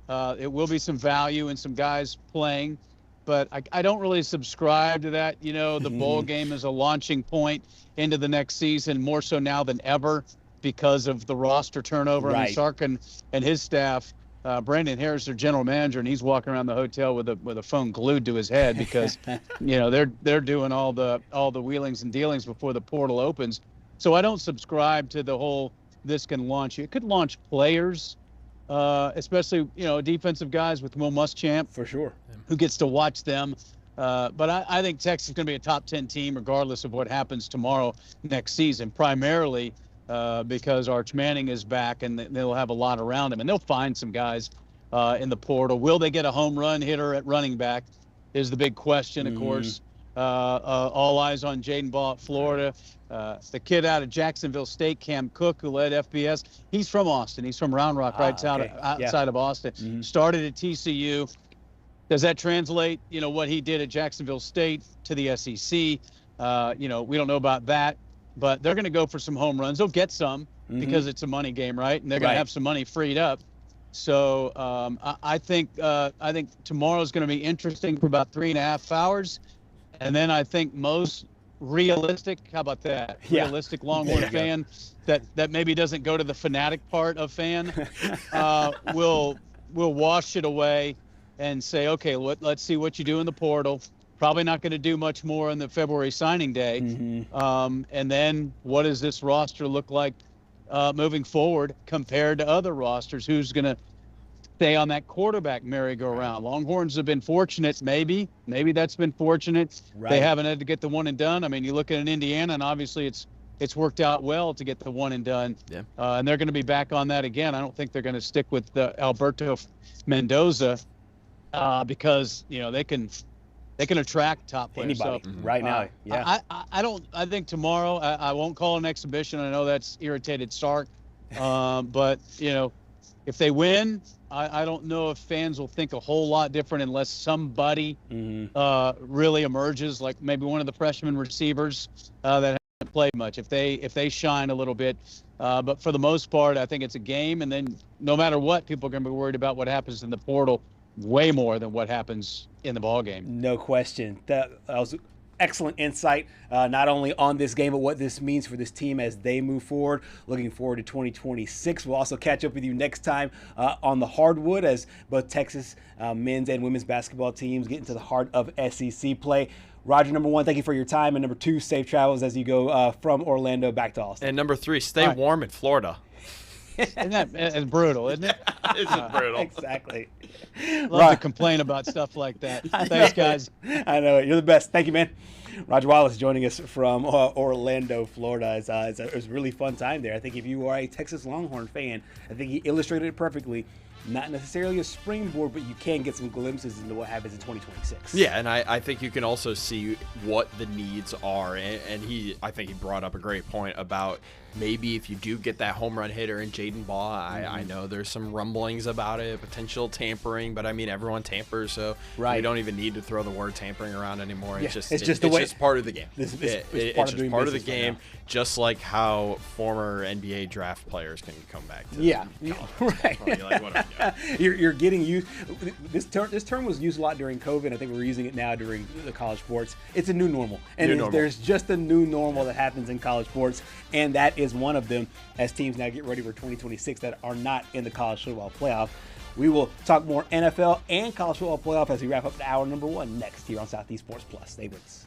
It will be some value in some guys playing, but I don't really subscribe to that. The bowl game is a launching point into the next season, more so now than ever because of the roster turnover. Right. I mean, Sark and his staff, Brandon Harris, their general manager, and he's walking around the hotel with a phone glued to his head because they're doing all the wheelings and dealings before the portal opens. So I don't subscribe to the whole this can launch you. It could launch players. Especially, defensive guys with Will Muschamp. For sure. Who gets to watch them. But I think Texas is going to be a top 10 team regardless of what happens tomorrow next season, primarily because Arch Manning is back and they'll have a lot around him. And they'll find some guys in the portal. Will they get a home run hitter at running back is the big question, of course. All eyes on Jaden Ball at Florida. The kid out of Jacksonville State, Cam Cook, who led FBS, he's from Austin. He's from Round Rock, outside of Austin. Started at TCU. Does that translate, what he did at Jacksonville State to the SEC? We don't know about that, but they're going to go for some home runs. They'll get some because it's a money game, right? And they're going to have some money freed up. So I think tomorrow's going to be interesting for about 3.5 hours. And then I think most realistic, how about that? Yeah. Realistic Longhorn fan that maybe doesn't go to the fanatic part of fan will wash it away and say, okay, let's see what you do in the portal. Probably not going to do much more on the February signing day. And then what does this roster look like moving forward compared to other rosters? Who's going to stay on that quarterback merry-go-round? Longhorns have been fortunate, maybe that's been fortunate. Right. They haven't had to get the one and done. I mean, you look at an Indiana, and obviously it's worked out well to get the one and done. Yeah. And they're going to be back on that again. I don't think they're going to stick with Alberto Mendoza because they can attract top players. Anybody right now. Yeah. I think tomorrow I won't call it an exhibition. I know that's irritated Sark, but if they win, I don't know if fans will think a whole lot different unless somebody really emerges, like maybe one of the freshman receivers that haven't played much. If they shine a little bit, but for the most part, I think it's a game. And then no matter what, people are going to be worried about what happens in the portal way more than what happens in the ball game. No question. That was excellent insight, not only on this game, but what this means for this team as they move forward. Looking forward to 2026. We'll also catch up with you next time on the hardwood as both Texas men's and women's basketball teams get into the heart of SEC play. Roger, number one, thank you for your time. And number two, safe travels as you go from Orlando back to Austin. And number three, stay warm in Florida. Isn't that it's brutal, isn't it? It's brutal. Exactly. Love to complain about stuff like that. Thanks, guys. I know it. You're the best. Thank you, man. Roger Wallace joining us from Orlando, Florida. It was a really fun time there. I think if you are a Texas Longhorn fan, I think he illustrated it perfectly. Not necessarily a springboard, but you can get some glimpses into what happens in 2026. Yeah, and I think you can also see what the needs are. And I think he brought up a great point about maybe if you do get that home run hitter in Jaden Baugh, I know there's some rumblings about it, potential tampering, but I mean, everyone tampers, so we don't even need to throw the word tampering around anymore. Yeah, It's just part of the game. It's just part of the game, just like how former NBA draft players can come back to right. Like, what are we doing? You're getting used. This term was used a lot during COVID. I think we're using it now during the college sports. It's a new normal, and there's just a new normal that happens in college sports, and that is one of them as teams now get ready for 2026 that are not in the college football playoff. We will talk more NFL and college football playoff as we wrap up hour number one next here on Southeast Sports Plus. Stay with us.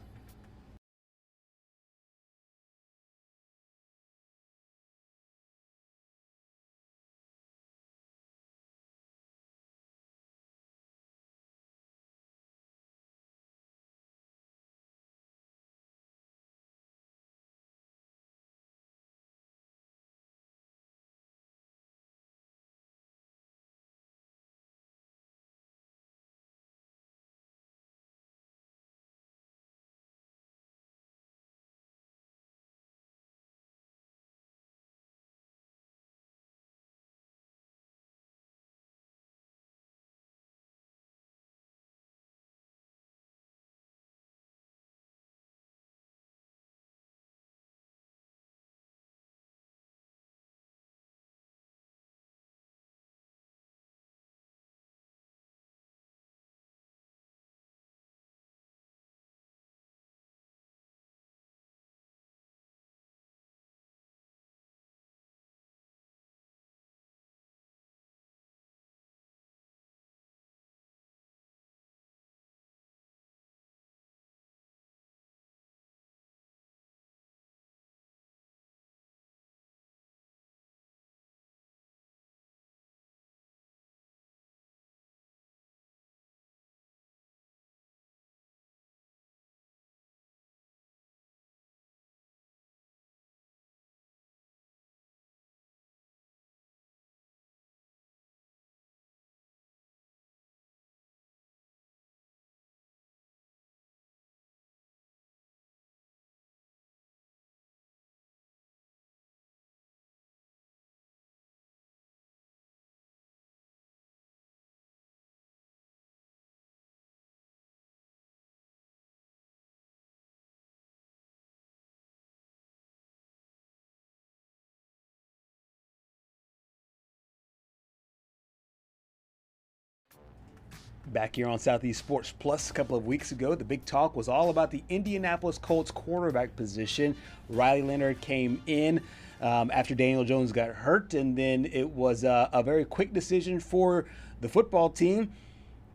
Back here on Southeast Sports Plus, a couple of weeks ago, the big talk was all about the Indianapolis Colts quarterback position. Riley Leonard came in after Daniel Jones got hurt, and then it was a very quick decision for the football team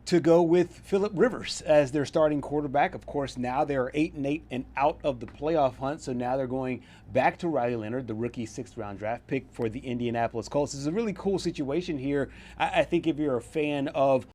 to go with Phillip Rivers as their starting quarterback. Of course, now they're 8-8 and out of the playoff hunt, so now they're going back to Riley Leonard, the rookie 6th-round draft pick for the Indianapolis Colts. It's a really cool situation here. I think if you're a fan of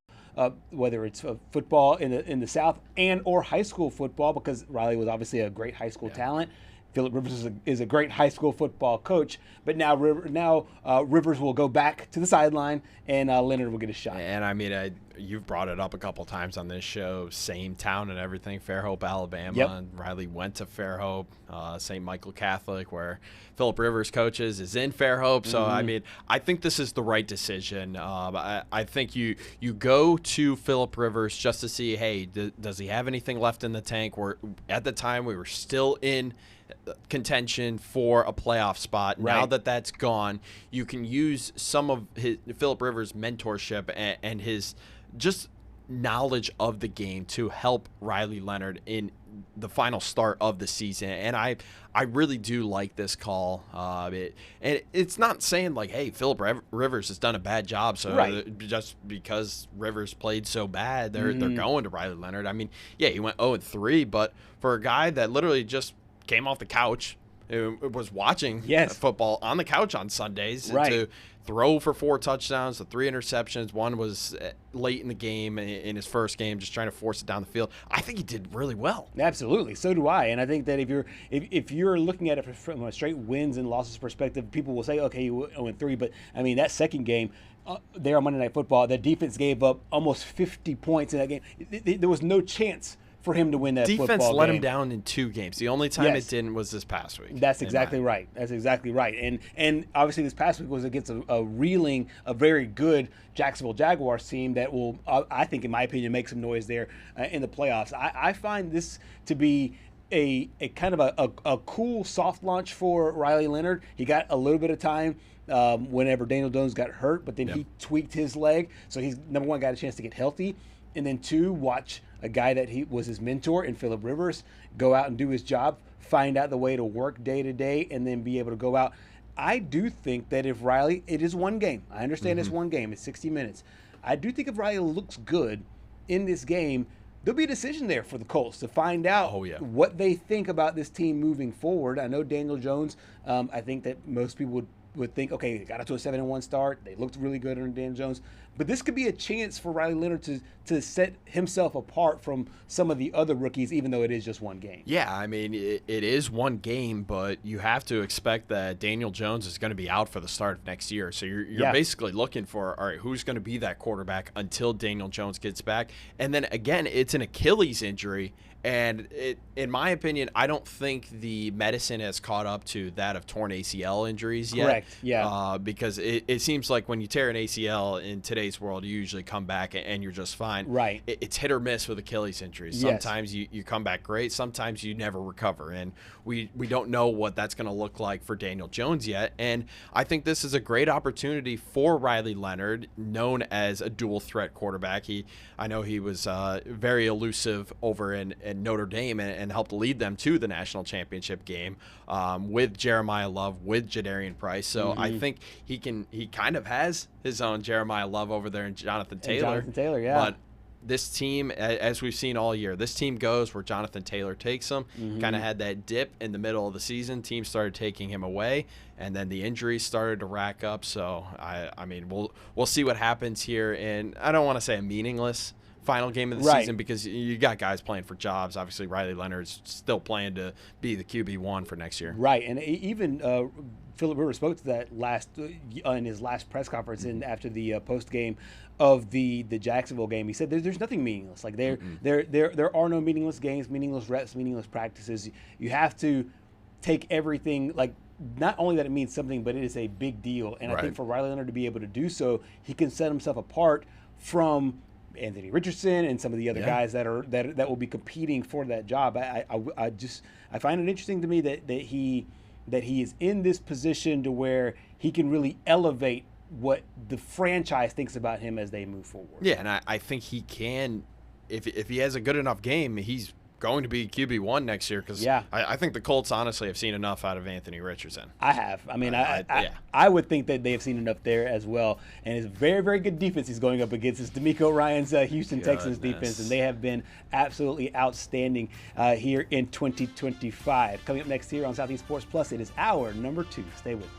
whether it's football in the South and or high school football, because Riley was obviously a great high school talent. Phillip Rivers is a great high school football coach, but now Rivers will go back to the sideline, and Leonard will get a shot. And I mean, you've brought it up a couple times on this show, same town and everything, Fairhope, Alabama. Yep. And Riley went to Fairhope, St. Michael Catholic, where Philip Rivers coaches, is in Fairhope. So, I mean, I think this is the right decision. I think you go to Philip Rivers just to see, hey, does he have anything left in the tank? At the time, we were still in contention for a playoff spot. Right. Now that that's gone, you can use some of Philip Rivers' mentorship and his just knowledge of the game to help Riley Leonard in the final start of the season. And I really do like this call. And it's not saying like, hey, Philip Rivers has done a bad job, so Right. just because Rivers played so bad, they're going to Riley Leonard. I mean, yeah, he went 0-3, but for a guy that literally just came off the couch, was watching football on the couch on Sundays, to throw for 4 touchdowns, the 3 interceptions. One was late in the game, in his first game, just trying to force it down the field. I think he did really well. Absolutely, so do I. And I think that if you're looking at it from a straight wins and losses perspective, people will say, okay, you went 3, but I mean that second game. There on Monday Night Football, the defense gave up almost 50 points in that game. There was no chance for him to win that football game. Defense let him down in 2 games. The only time it didn't was this past week. That's exactly right. That's exactly right. And obviously this past week was against a very good Jacksonville Jaguars team that will, I think, in my opinion, make some noise there in the playoffs. I find this to be a kind of a cool soft launch for Riley Leonard. He got a little bit of time whenever Daniel Jones got hurt, but then he tweaked his leg. So he's, number one, got a chance to get healthy. And then 2, watch a guy that he was his mentor in Philip Rivers go out and do his job, find out the way to work day to day, and then be able to go out. I do think that if Riley, it is one game. I understand it's one game. It's 60 minutes. I do think if Riley looks good in this game, there'll be a decision there for the Colts to find out what they think about this team moving forward. I know Daniel Jones, I think that most people would think, okay, they got up to a 7-1 start. They looked really good under Dan Jones. But this could be a chance for Riley Leonard to set himself apart from some of the other rookies, even though it is just one game. Yeah, I mean, it is one game, but you have to expect that Daniel Jones is going to be out for the start of next year. So you're basically looking for, all right, who's going to be that quarterback until Daniel Jones gets back? And then, again, it's an Achilles injury. And in my opinion, I don't think the medicine has caught up to that of torn ACL injuries yet. Correct, yeah. Because it seems like when you tear an ACL in today's world, you usually come back and you're just fine. Right. It's hit or miss with Achilles injuries. Sometimes you come back great. Sometimes you never recover. And we don't know what that's going to look like for Daniel Jones yet. And I think this is a great opportunity for Riley Leonard, known as a dual threat quarterback. I know he was very elusive over in Notre Dame and helped lead them to the national championship game with Jeremiah Love, with Jadarian Price. So I think he kind of has his own Jeremiah Love over there in Jonathan Taylor. But this team, as we've seen all year, this team goes where Jonathan Taylor takes them. Kind of had that dip in the middle of the season. Teams started taking him away, and then the injuries started to rack up. So I mean, we'll see what happens here. And I don't want to say a meaningless final game of the season because you got guys playing for jobs. Obviously, Riley Leonard's still playing to be the QB1 for next year. Right, and even Philip Rivers spoke to that in his last press conference after the post game of the Jacksonville game. He said there's nothing meaningless. Like there are no meaningless games, meaningless reps, meaningless practices. You have to take everything, like, not only that it means something, but it is a big deal. And I think for Riley Leonard to be able to do so, he can set himself apart from Anthony Richardson and some of the other guys that will be competing for that job. I find it interesting to me that he is in this position to where he can really elevate what the franchise thinks about him as they move forward. Yeah, and I think he can, if he has a good enough game, he's going to be QB1 next year because I think the Colts honestly have seen enough out of Anthony Richardson. I have. I mean, I would think that they have seen enough there as well. And it's very, very good defense he's going up against. It's D'Amico Ryan's Houston Texans defense, and they have been absolutely outstanding here in 2025. Coming up next here on Southeast Sports Plus, it is hour number 2. Stay with us.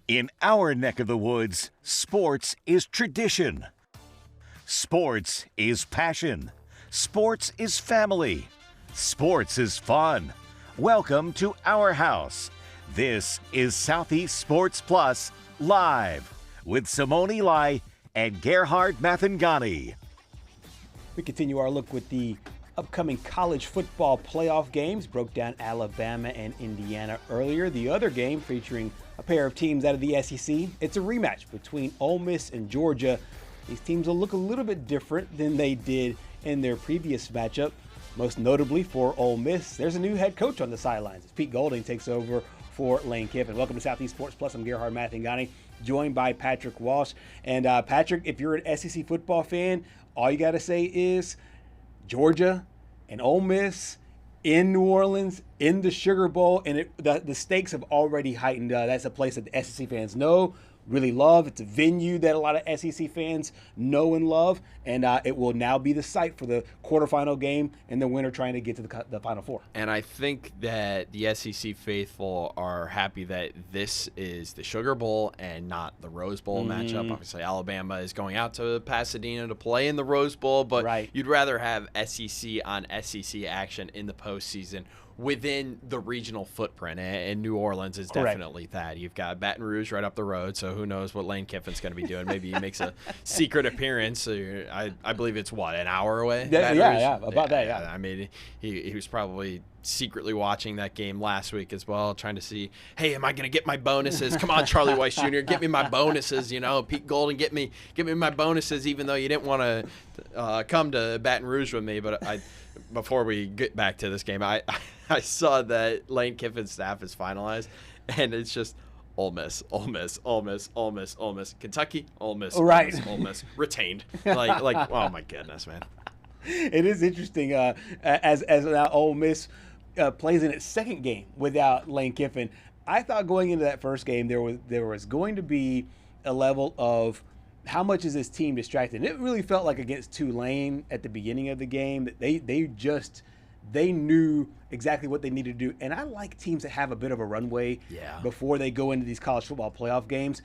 In our neck of the woods, sports is tradition. Sports is passion. Sports is family. Sports is fun. Welcome to our house. This is Southeast Sports Plus Live with Simone Eli and Gerhard Mathangani. We continue our look with the upcoming college football playoff games. Broke down Alabama and Indiana earlier. The other game featuring a pair of teams out of the SEC. It's a rematch between Ole Miss and Georgia. These teams will look a little bit different than they did in their previous matchup. Most notably for Ole Miss, there's a new head coach on the sidelines as Pete Golding takes over for Lane Kiffin. Welcome to Southeast Sports Plus. I'm Gerhard Mathangani, joined by Patrick Walsh. And Patrick, if you're an SEC football fan, all you got to say is Georgia and Ole Miss in New Orleans, in the Sugar Bowl, and the stakes have already heightened. That's a place that the SEC fans know, really love. It's a venue that a lot of SEC fans know and love, and it will now be the site for the quarterfinal game and the winner trying to get to the Final Four. And I think that the SEC faithful are happy that this is the Sugar Bowl and not the Rose Bowl matchup. Obviously, Alabama is going out to Pasadena to play in the Rose Bowl, but you'd rather have SEC on SEC action in the postseason within the regional footprint, and New Orleans is definitely that. You've got Baton Rouge right up the road, so who knows what Lane Kiffin's going to be doing. Maybe he makes a secret appearance. So I believe it's, an hour away? Yeah. I mean, he was probably secretly watching that game last week as well, trying to see, hey, am I going to get my bonuses? Come on, Charlie Weiss Jr., get me my bonuses. Pete Golden, get me my bonuses, even though you didn't want to come to Baton Rouge with me. But before we get back to this game, I saw that Lane Kiffin's staff is finalized, and it's just Ole Miss, Ole Miss, Ole Miss, Ole Miss, Ole Miss, Kentucky, Ole Miss, right. Ole Miss, retained. Like, oh my goodness, man. It is interesting as now Ole Miss plays in its second game without Lane Kiffin. I thought going into that first game there was going to be a level of how much is this team distracted. And it really felt like against Tulane at the beginning of the game that they knew exactly what they needed to do. And I like teams that have a bit of a runway before they go into these college football playoff games.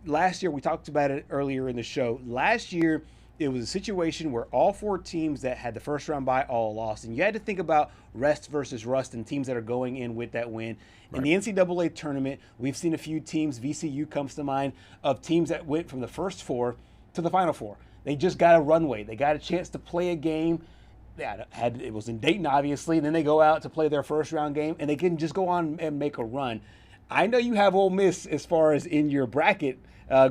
Last year, we talked about it earlier in the show. Last year, it was a situation where all four teams that had the first round bye all lost. And you had to think about rest versus rust and teams that are going in with that win. In the NCAA tournament, we've seen a few teams, VCU comes to mind, of teams that went from the first four to the Final Four. They just got a runway. They got a chance to play a game. It was in Dayton, obviously, and then they go out to play their first round game, and they can just go on and make a run. I know you have Ole Miss as far as in your bracket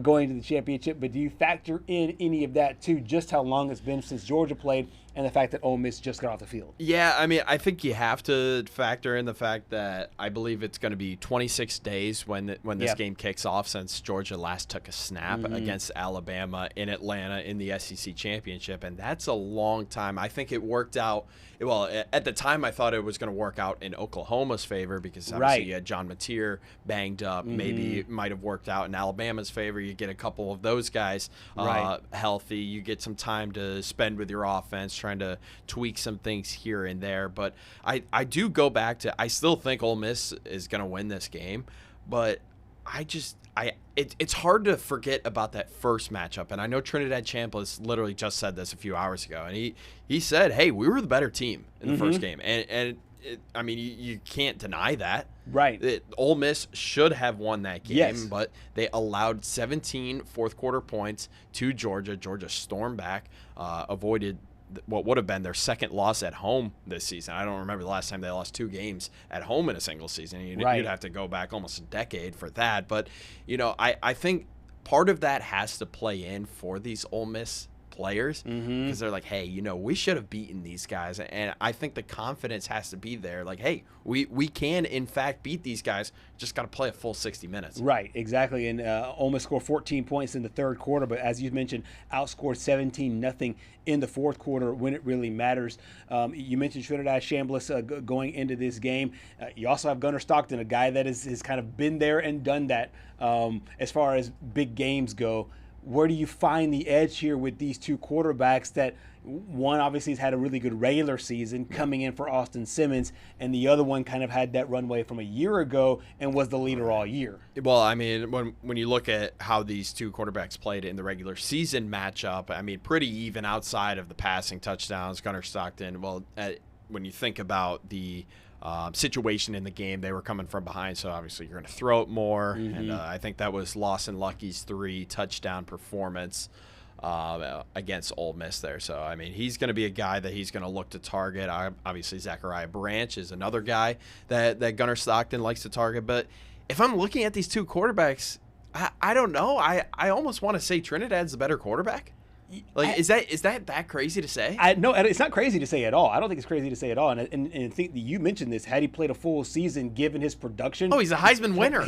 going to the championship, but do you factor in any of that too, just how long it's been since Georgia played and the fact that Ole Miss just got off the field? Yeah, I mean, I think you have to factor in the fact that I believe it's going to be 26 days when this game kicks off, since Georgia last took a snap against Alabama in Atlanta in the SEC championship, and that's a long time. I think it worked out. Well, at the time, I thought it was going to work out in Oklahoma's favor because obviously you had John Mateer banged up. Maybe it might have worked out in Alabama's favor. You get a couple of those guys healthy. You get some time to spend with your offense, trying to tweak some things here and there. But I do go back to, I still think Ole Miss is going to win this game, but it's hard to forget about that first matchup. And I know Trinidad Chambliss literally just said this a few hours ago, and he said, hey, we were the better team in the first game. And I mean, you can't deny that. Right. Ole Miss should have won that game, Yes. but they allowed 17 fourth-quarter points to Georgia. Georgia stormed back, avoided what would have been their second loss at home this season. I don't remember the last time they lost 2 games at home in a single season. You'd have to go back almost a decade for that. But, I think part of that has to play in for these Ole Miss players because they're like, hey, we should have beaten these guys. And I think the confidence has to be there. Like, hey, we can, in fact, beat these guys. Just got to play a full 60 minutes. Right, exactly. And Ole Miss scored 14 points in the third quarter, but as you mentioned, outscored 17-0 in the fourth quarter when it really matters. You mentioned Trinidad Chambliss going into this game. You also have Gunnar Stockton, a guy that has kind of been there and done that as far as big games go. Where do you find the edge here with these two quarterbacks that one obviously has had a really good regular season coming in for Austin Simmons, and the other one kind of had that runway from a year ago and was the leader all year? Well, I mean, when you look at how these two quarterbacks played in the regular season matchup, I mean, pretty even outside of the passing touchdowns. Gunnar Stockton, when you think about the situation in the game, they were coming from behind, so obviously you're going to throw it more. And I think that was Lawson Lucky's 3 touchdown performance against Ole Miss there. So, I mean, he's going to be a guy that he's going to look to target. Obviously, Zachariah Branch is another guy that Gunnar Stockton likes to target. But if I'm looking at these two quarterbacks, I don't know. I almost want to say Trinidad's the better quarterback. Like, is that crazy to say? No, it's not crazy to say at all. I don't think it's crazy to say at all. And I think that you mentioned this. Had he played a full season, given his production, he's a Heisman winner.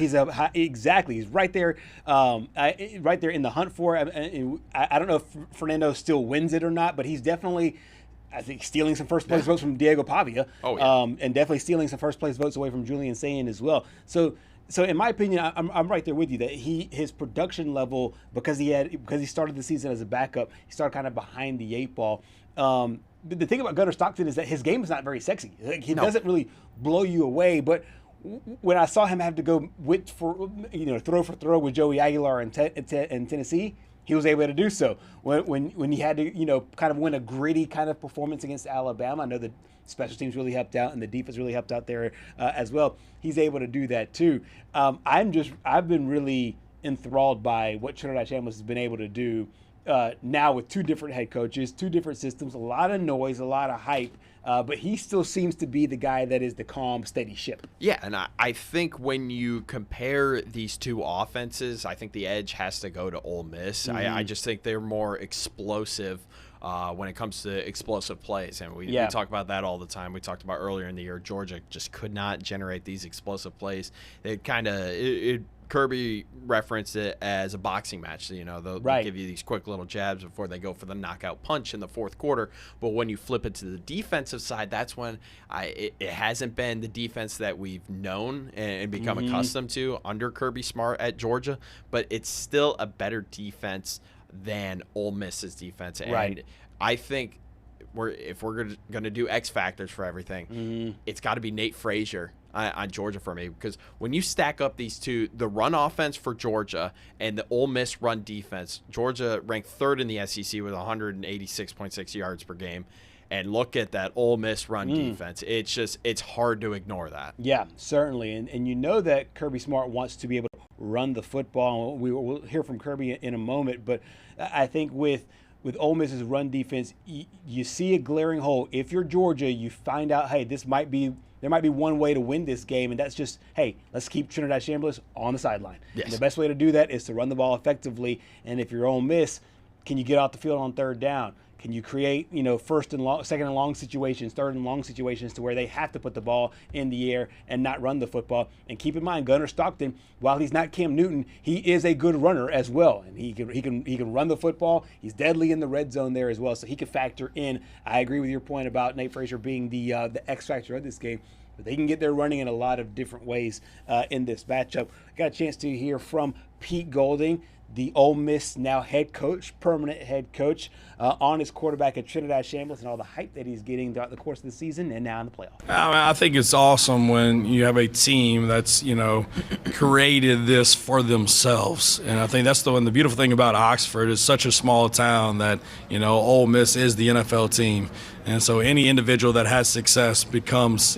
Exactly. He's right there, right there in the hunt for it. I don't know if Fernando still wins it or not, but he's definitely, I think, stealing some first place votes from Diego Pavia. And definitely stealing some first place votes away from Julian Sayin as well. So in my opinion, I'm right there with you that his production level, because he started the season as a backup, he started kind of behind the 8 ball. The thing about Gunnar Stockton is that his game is not very sexy. He doesn't really blow you away. But when I saw him have to go throw for throw with Joey Aguilar in Tennessee, he was able to do so. When he had to kind of win a gritty kind of performance against Alabama, I know the special teams really helped out and the defense really helped out there as well. He's able to do that too. I've been really enthralled by what Trinidad Chambliss has been able to do now with 2 different head coaches, 2 different systems, a lot of noise, a lot of hype. But he still seems to be the guy that is the calm, steady ship. Yeah, and I think when you compare these two offenses, I think the edge has to go to Ole Miss. I just think they're more explosive when it comes to explosive plays. And we talk about that all the time. We talked about earlier in the year, Georgia just could not generate these explosive plays. Kirby referenced it as a boxing match. They'll give you these quick little jabs before they go for the knockout punch in the fourth quarter. But when you flip it to the defensive side, that's when it hasn't been the defense that we've known and become accustomed to under Kirby Smart at Georgia. But it's still a better defense than Ole Miss's defense. And I think if we're going to do X factors for everything, it's got to be Nate Frazier on Georgia for me, because when you stack up these two, the run offense for Georgia and the Ole Miss run defense, Georgia ranked 3rd in the SEC with 186.6 yards per game. And look at that Ole Miss run defense. It's hard to ignore that. Yeah, certainly. And you know that Kirby Smart wants to be able to run the football. We'll hear from Kirby in a moment. But I think with Ole Miss's run defense, you see a glaring hole. If you're Georgia, you find out, hey, there might be one way to win this game, and that's just, hey, let's keep Trinidad Chambliss on the sideline. Yes. And the best way to do that is to run the ball effectively. And if you're Ole Miss, can you get off the field on 3rd down? Can you create, second and long situations, 3rd and long situations to where they have to put the ball in the air and not run the football? And keep in mind, Gunnar Stockton, while he's not Cam Newton, he is a good runner as well, and he can run the football. He's deadly in the red zone there as well, so he can factor in. I agree with your point about Nate Frazier being the X factor of this game. But they can get their running in a lot of different ways in this matchup. Got a chance to hear from Pete Golding, the Ole Miss now head coach, permanent head coach, on his quarterback at Trinidad Chambliss and all the hype that he's getting throughout the course of the season and now in the playoff. I think it's awesome when you have a team that's, created this for themselves. And I think that's the beautiful thing about Oxford is such a small town that, Ole Miss is the NFL team. And so any individual that has success becomes,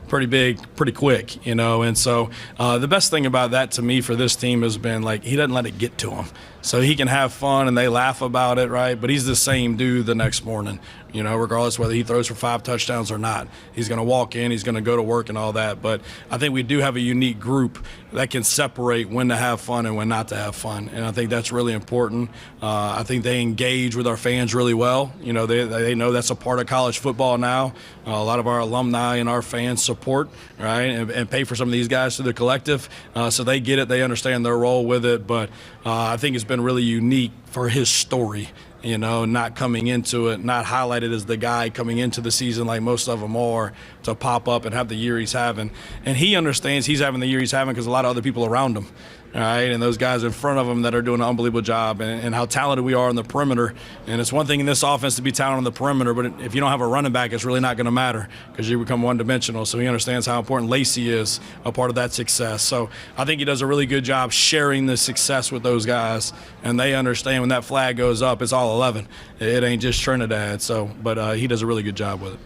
pretty big, pretty quick, And so the best thing about that to me for this team has been, like, he doesn't let it get to him. So he can have fun and they laugh about it, right? But he's the same dude the next morning, regardless whether he throws for 5 touchdowns or not. He's going to walk in, he's going to go to work and all that. But I think we do have a unique group that can separate when to have fun and when not to have fun. And I think that's really important. I think they engage with our fans really well. They know that's a part of college football now. A lot of our alumni and our fans support, right, and pay for some of these guys through the collective. So they get it. They understand their role with it. But I think it's been really unique for his story, not coming into it, not highlighted as the guy coming into the season like most of them are, to pop up and have the year he's having. And he understands he's having the year he's having because a lot of other people around him, all right, and those guys in front of him that are doing an unbelievable job, and how talented we are on the perimeter. And it's one thing in this offense to be talented on the perimeter, but if you don't have a running back, it's really not going to matter because you become one-dimensional. So he understands how important Lacey is a part of that success. So I think he does a really good job sharing the success with those guys, and they understand when that flag goes up, it's all 11. It ain't just Trinidad. But he does a really good job with it.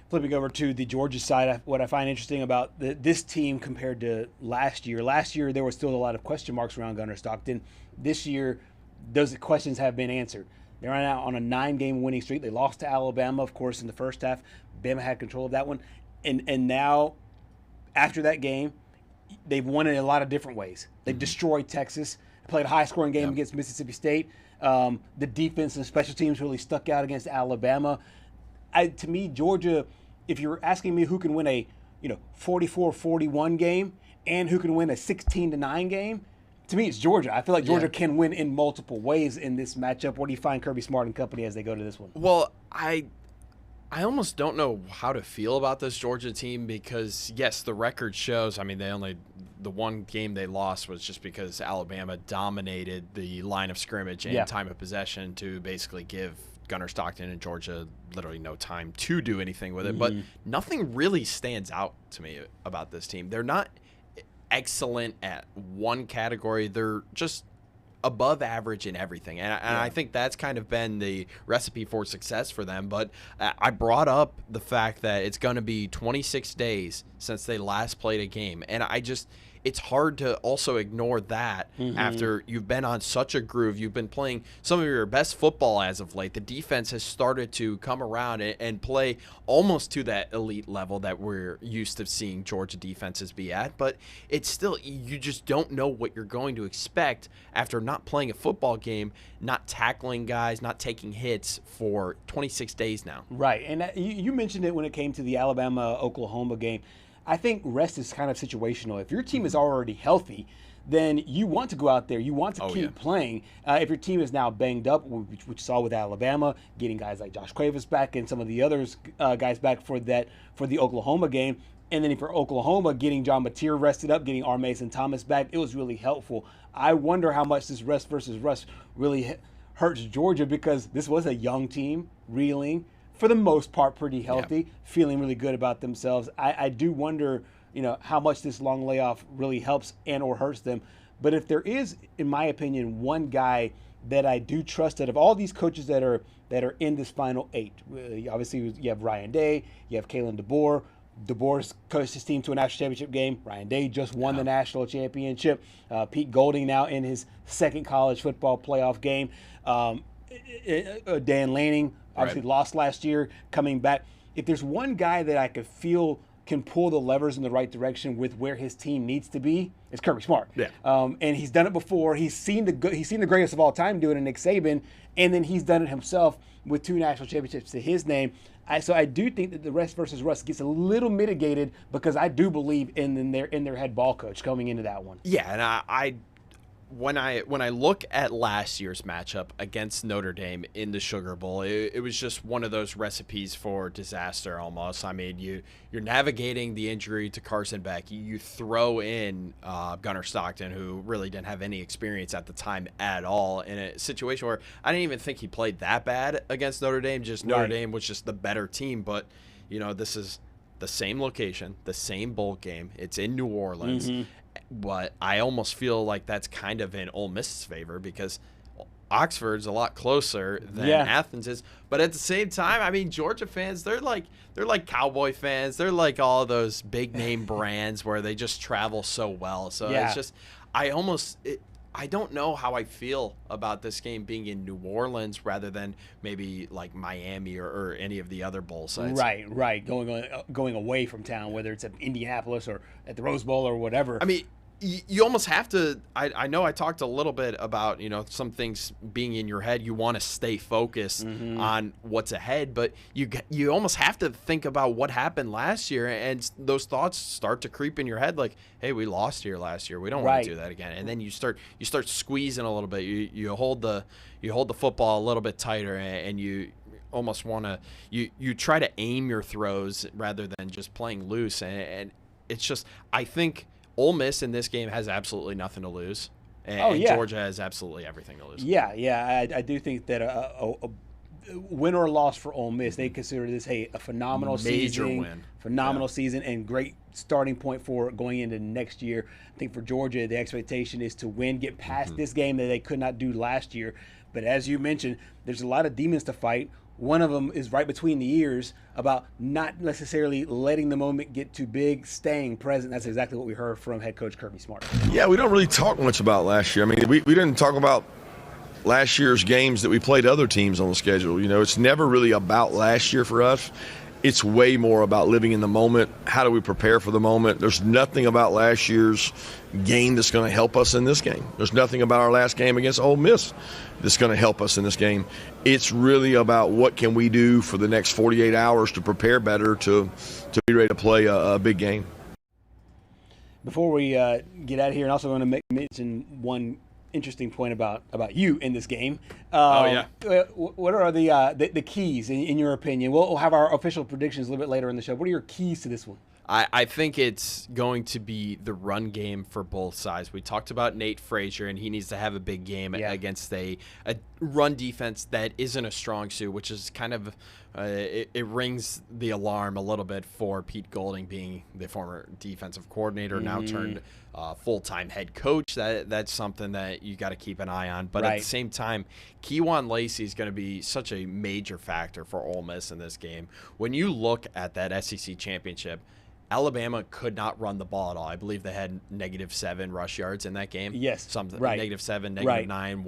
Flipping over to the Georgia side, what I find interesting about this team compared to last year. Last year, there was still a lot of question marks around Gunnar Stockton. This year, those questions have been answered. They're now on a 9-game winning streak. They lost to Alabama, of course, in the first half. Bama had control of that one. And now, after that game, they've won in a lot of different ways. They destroyed Texas, played a high-scoring game against Mississippi State. The defense and special teams really stuck out against Alabama. To me, Georgia, if you're asking me who can win a 44-41 game and who can win a 16-9 game, to me it's Georgia. I feel like Georgia can win in multiple ways in this matchup. What do you find Kirby Smart and company as they go to this one? Well, I almost don't know how to feel about this Georgia team because, yes, the record shows, the one game they lost was just because Alabama dominated the line of scrimmage and time of possession to basically give Gunnar Stockton and Georgia literally no time to do anything with it. But nothing really stands out to me about this team. They're not excellent at one category. They're just above average in everything. And I think that's kind of been the recipe for success for them. But I brought up the fact that it's going to be 26 days since they last played a game. And it's hard to also ignore that after you've been on such a groove. You've been playing some of your best football as of late. The defense has started to come around and play almost to that elite level that we're used to seeing Georgia defenses be at. But it's still, you just don't know what you're going to expect after not playing a football game, not tackling guys, not taking hits for 26 days now. Right. And you mentioned it when it came to the Alabama-Oklahoma game. I think rest is kind of situational. If your team is already healthy, then you want to go out there. You want to keep playing. If your team is now banged up, which we saw with Alabama, getting guys like Josh Cuevas back and some of the others guys back for the Oklahoma game, and then for Oklahoma, getting John Mateer rested up, getting R. Mason Thomas back, it was really helpful. I wonder how much this rest versus rust really hurts Georgia because this was a young team, reeling, for the most part, pretty healthy, feeling really good about themselves. I do wonder, how much this long layoff really helps and or hurts them. But if there is, in my opinion, one guy that I do trust out of all these coaches that are in this final 8, obviously you have Ryan Day, you have Kalen DeBoer. DeBoer's coached his team to a national championship game. Ryan Day just won the national championship. Pete Golding now in his second college football playoff game. Dan Lanning obviously lost last year, coming back. If there's one guy that I could feel can pull the levers in the right direction with where his team needs to be, it's Kirby Smart. And he's done it before. He's seen the greatest of all time do it in Nick Saban, and then he's done it himself with 2 national championships to his name. So I do think that the rest versus rust gets a little mitigated because I do believe in their head ball coach coming into that one. Yeah, and when I look at last year's matchup against Notre Dame in the Sugar Bowl, it was just one of those recipes for disaster almost. You're navigating the injury to Carson Beck. You throw in Gunnar Stockton, who really didn't have any experience at the time at all, in a situation where I didn't even think he played that bad against Notre Dame. Just Notre Dame was just the better team. But, this is the same location, the same bowl game. It's in New Orleans. But I almost feel like that's kind of in Ole Miss's favor because Oxford's a lot closer than Athens is. But at the same time, I mean, Georgia fans, they're like Cowboy fans. They're like all those big name brands where they just travel so well. So it's just, I don't know how I feel about this game being in New Orleans rather than maybe like Miami or any of the other bowl sites. Right. Going away from town, whether it's at Indianapolis or at the Rose Bowl or whatever. I mean, you almost have to. I know I talked a little bit about, some things being in your head. You want to stay focused on what's ahead, but you almost have to think about what happened last year, and those thoughts start to creep in your head. Like, hey, we lost here last year. We don't want to do that again. And then you start squeezing a little bit. You hold the football a little bit tighter, and you almost want to you try to aim your throws rather than just playing loose. And it's just, I think Ole Miss in this game has absolutely nothing to lose, and Georgia has absolutely everything to lose. I do think that a win or loss for Ole Miss, they consider this a phenomenal season and great starting point for going into next year. I think for Georgia, the expectation is to win, get past this game that they could not do last year. But as you mentioned, there's a lot of demons to fight. One of them is right between the ears about not necessarily letting the moment get too big, staying present. That's exactly what we heard from head coach Kirby Smart. Yeah, we don't really talk much about last year. I mean, we didn't talk about last year's games that we played other teams on the schedule. It's never really about last year for us. It's way more about living in the moment. How do we prepare for the moment? There's nothing about last year's game that's going to help us in this game. There's nothing about our last game against Ole Miss that's going to help us in this game. It's really about what can we do for the next 48 hours to prepare better to be ready to play a big game. Before we get out of here, and also want to mention one interesting point about you in this game. What are the keys in your opinion? We'll have our official predictions a little bit later in the show. What are your keys to this one? I think it's going to be the run game for both sides. We talked about Nate Frazier, and he needs to have a big game against a run defense that isn't a strong suit, which is kind of it rings the alarm a little bit for Pete Golding, being the former defensive coordinator, now turned full-time head coach. That's something that you got to keep an eye on. But at the same time, Kewan Lacey is going to be such a major factor for Ole Miss in this game. When you look at that SEC championship, Alabama could not run the ball at all. I believe they had -7 rush yards in that game. Yes, something -7, -9,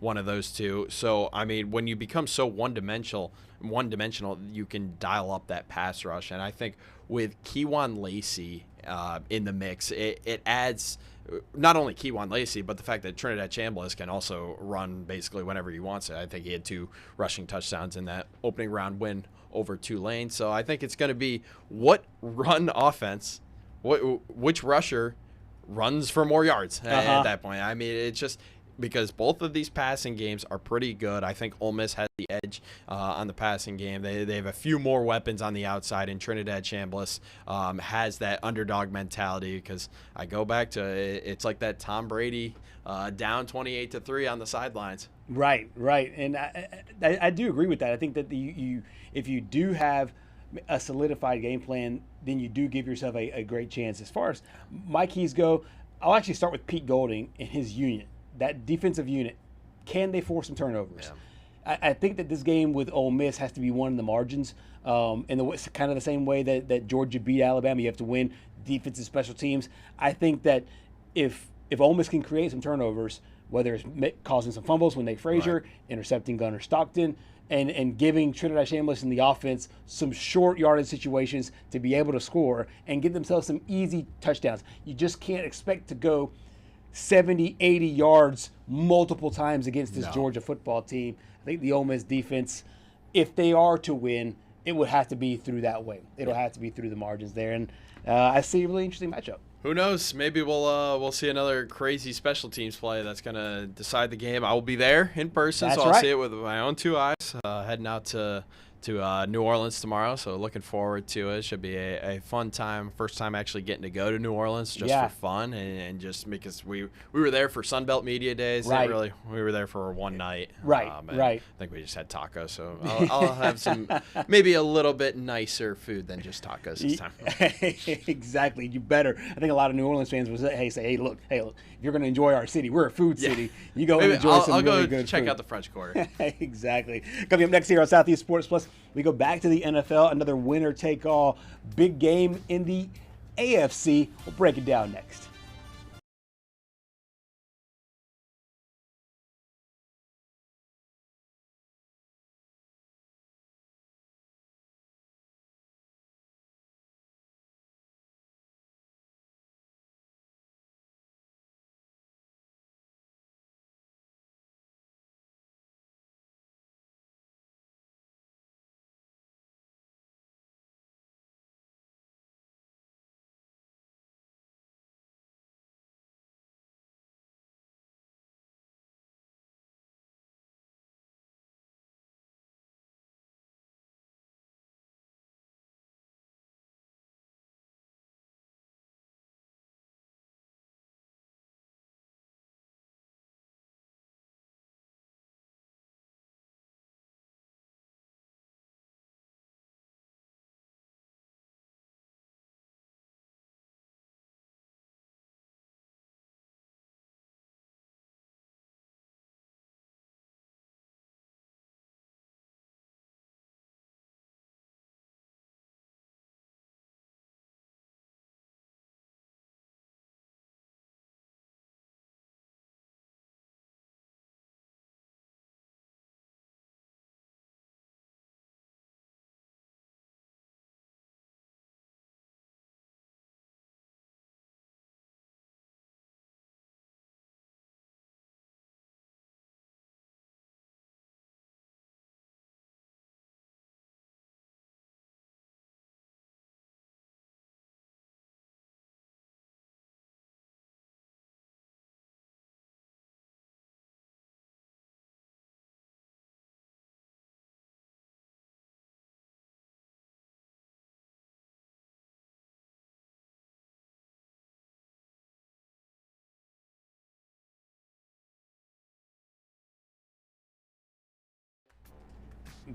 one of those two. So I mean, when you become so one-dimensional, you can dial up that pass rush. And I think with Kewan Lacey in the mix, it adds not only Kewan Lacey, but the fact that Trinidad Chambliss can also run basically whenever he wants it. I think he had 2 rushing touchdowns in that opening round win over Tulane. So I think it's going to be what run offense, which rusher runs for more yards at that point. I mean, it's just because both of these passing games are pretty good. I think Ole Miss has the edge on the passing game. They have a few more weapons on the outside, and Trinidad Chambliss has that underdog mentality, because I go back to it's like that Tom Brady down 28-3 on the sidelines. Right. And I do agree with that. I think that if you do have a solidified game plan, then you do give yourself a great chance. As far as my keys go, I'll actually start with Pete Golding and his unit, that defensive unit. Can they force some turnovers? Yeah. I think that this game with Ole Miss has to be won in the margins, in kind of the same way that Georgia beat Alabama. You have to win defensive special teams. I think that if Ole Miss can create some turnovers, whether it's causing some fumbles with Nate Frazier, intercepting Gunnar Stockton, and giving Trinidad Chambliss and the offense some short yardage situations to be able to score and give themselves some easy touchdowns. You just can't expect to go 70, 80 yards multiple times against this Georgia football team. I think the Ole Miss defense, if they are to win, it would have to be through that way. It'll have to be through the margins there. And I see a really interesting matchup. Who knows? Maybe we'll see another crazy special teams play that's going to decide the game. I will be there in person, I'll see it with my own 2 eyes, heading out to to New Orleans tomorrow, so looking forward to it. Should be a fun time. First time actually getting to go to New Orleans just for fun and just because we were there for Sunbelt Media Days. Right. We were there for one night. Right, right. I think we just had tacos, so I'll have some maybe a little bit nicer food than just tacos this time. Exactly. You better. I think a lot of New Orleans fans would say, hey, look, if you're going to enjoy our city, we're a food city. You go and enjoy some really good check food. out the French Quarter. Exactly. Coming up next here on Southeast Sports Plus, we go back to the NFL, another winner-take-all big game in the AFC. We'll break it down next.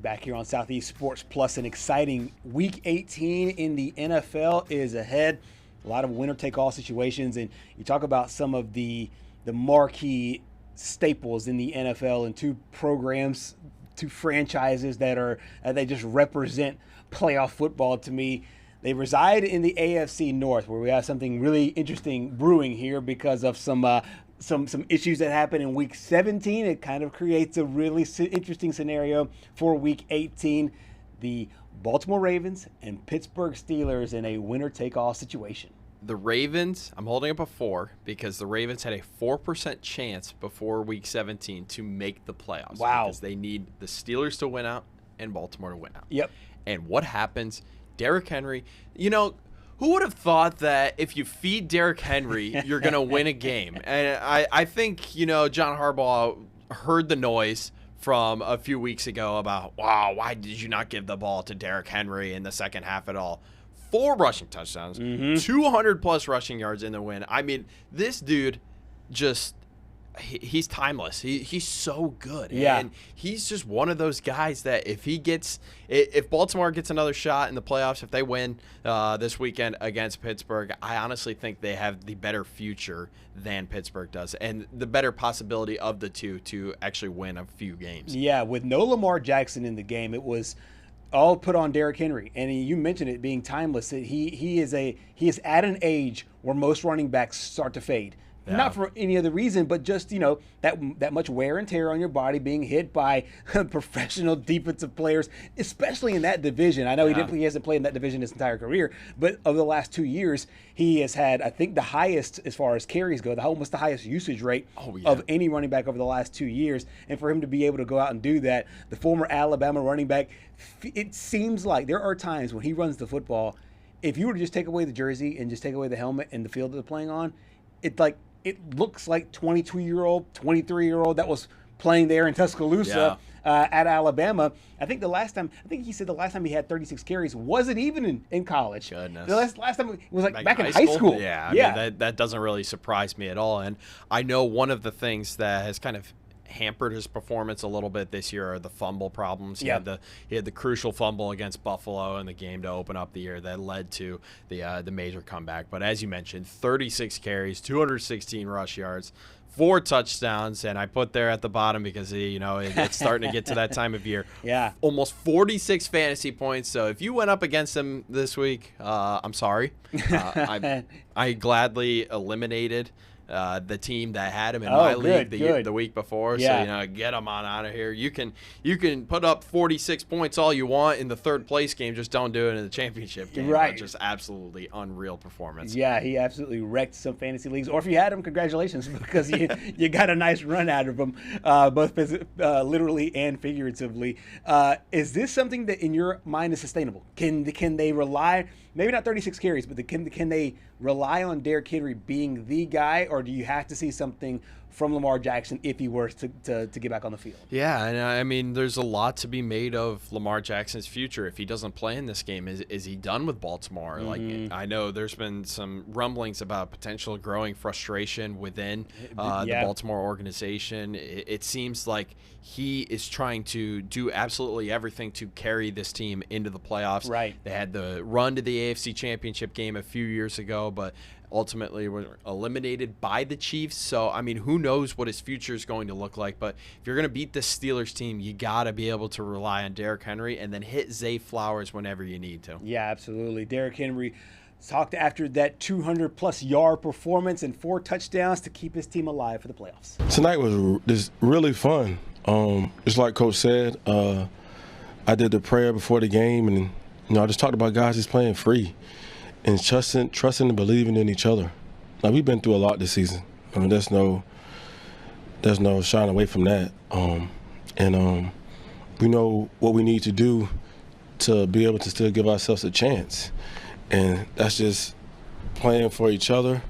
Back here on Southeast Sports Plus, an exciting Week 18 in the NFL is ahead. A lot of winner-take-all situations, and you talk about some of the marquee staples in the NFL and two programs, two franchises that are they just represent playoff football to me. They reside in the AFC North, where we have something really interesting brewing here because of some issues that happened in Week 17. It kind of creates a really interesting scenario for Week 18. The Baltimore Ravens and Pittsburgh Steelers in a winner-take-all situation. The Ravens, I'm holding up a 4 because the Ravens had a 4% chance before Week 17 to make the playoffs. Wow. Because they need the Steelers to win out and Baltimore to win out. Yep. And what happens? Derrick Henry, who would have thought that if you feed Derrick Henry, you're going to win a game? And I think, John Harbaugh heard the noise from a few weeks ago about, wow, why did you not give the ball to Derrick Henry in the second half at all? 4 rushing touchdowns, 200-plus rushing yards in the win. I mean, this dude just he's timeless. He's so good. Yeah. And he's just one of those guys that if Baltimore gets another shot in the playoffs, if they win this weekend against Pittsburgh, I honestly think they have the better future than Pittsburgh does and the better possibility of the two to actually win a few games. Yeah, with no Lamar Jackson in the game, it was all put on Derrick Henry, and you mentioned it being timeless. He is at an age where most running backs start to fade. Yeah. Not for any other reason, but just, that much wear and tear on your body, being hit by professional defensive players, especially in that division. I know he hasn't played in that division his entire career, but over the last 2 years, he has had, I think, the highest, as far as carries go, almost the highest usage rate of any running back over the last 2 years. And for him to be able to go out and do that, the former Alabama running back, it seems like there are times when he runs the football, if you were to just take away the jersey and just take away the helmet and the field that they're playing on, it looks like 22-year-old, 23-year-old that was playing there in Tuscaloosa. at Alabama. I think he said the last time he had 36 carries wasn't even in college. Goodness. The last time it was like back in high school. Yeah, I mean, that doesn't really surprise me at all. And I know one of the things that has kind of hampered his performance a little bit this year are the fumble problems. He had the crucial fumble against Buffalo in the game to open up the year that led to the major comeback. But as you mentioned, 36 carries, 216 rush yards, 4 touchdowns, and I put there at the bottom because it's starting to get to that time of year. Yeah, almost 46 fantasy points. So if you went up against him this week, I'm sorry. I gladly eliminated the team that had him in my league the week before. Yeah. So get him on out of here. You can put up 46 points all you want in the third place game, just don't do it in the championship game. Right. Just absolutely unreal performance. Yeah, he absolutely wrecked some fantasy leagues. Or if you had him, congratulations, because you got a nice run out of him, both literally and figuratively. Is this something that in your mind is sustainable? Can they rely, maybe not 36 carries, but can they rely on Derrick Henry being the guy, or do you have to see something from Lamar Jackson if he were to get back on the field? Yeah, and I mean, there's a lot to be made of Lamar Jackson's future. If he doesn't play in this game, is he done with Baltimore? Mm-hmm. Like, I know there's been some rumblings about potential growing frustration within the Baltimore organization. It seems like he is trying to do absolutely everything to carry this team into the playoffs. Right. They had the run to the AFC Championship game a few years ago, but ultimately were eliminated by the Chiefs. So, I mean, who knows what his future is going to look like. But if you're going to beat this Steelers team, you got to be able to rely on Derrick Henry and then hit Zay Flowers whenever you need to. Yeah, absolutely. Derrick Henry talked after that 200-plus yard performance and 4 touchdowns to keep his team alive for the playoffs. Tonight was just really fun. Just like Coach said, I did the prayer before the game, and I just talked about guys just playing free and trusting and believing in each other. Now, we've been through a lot this season. I mean, there's no shying away from that. We know what we need to do to be able to still give ourselves a chance. And that's just playing for each other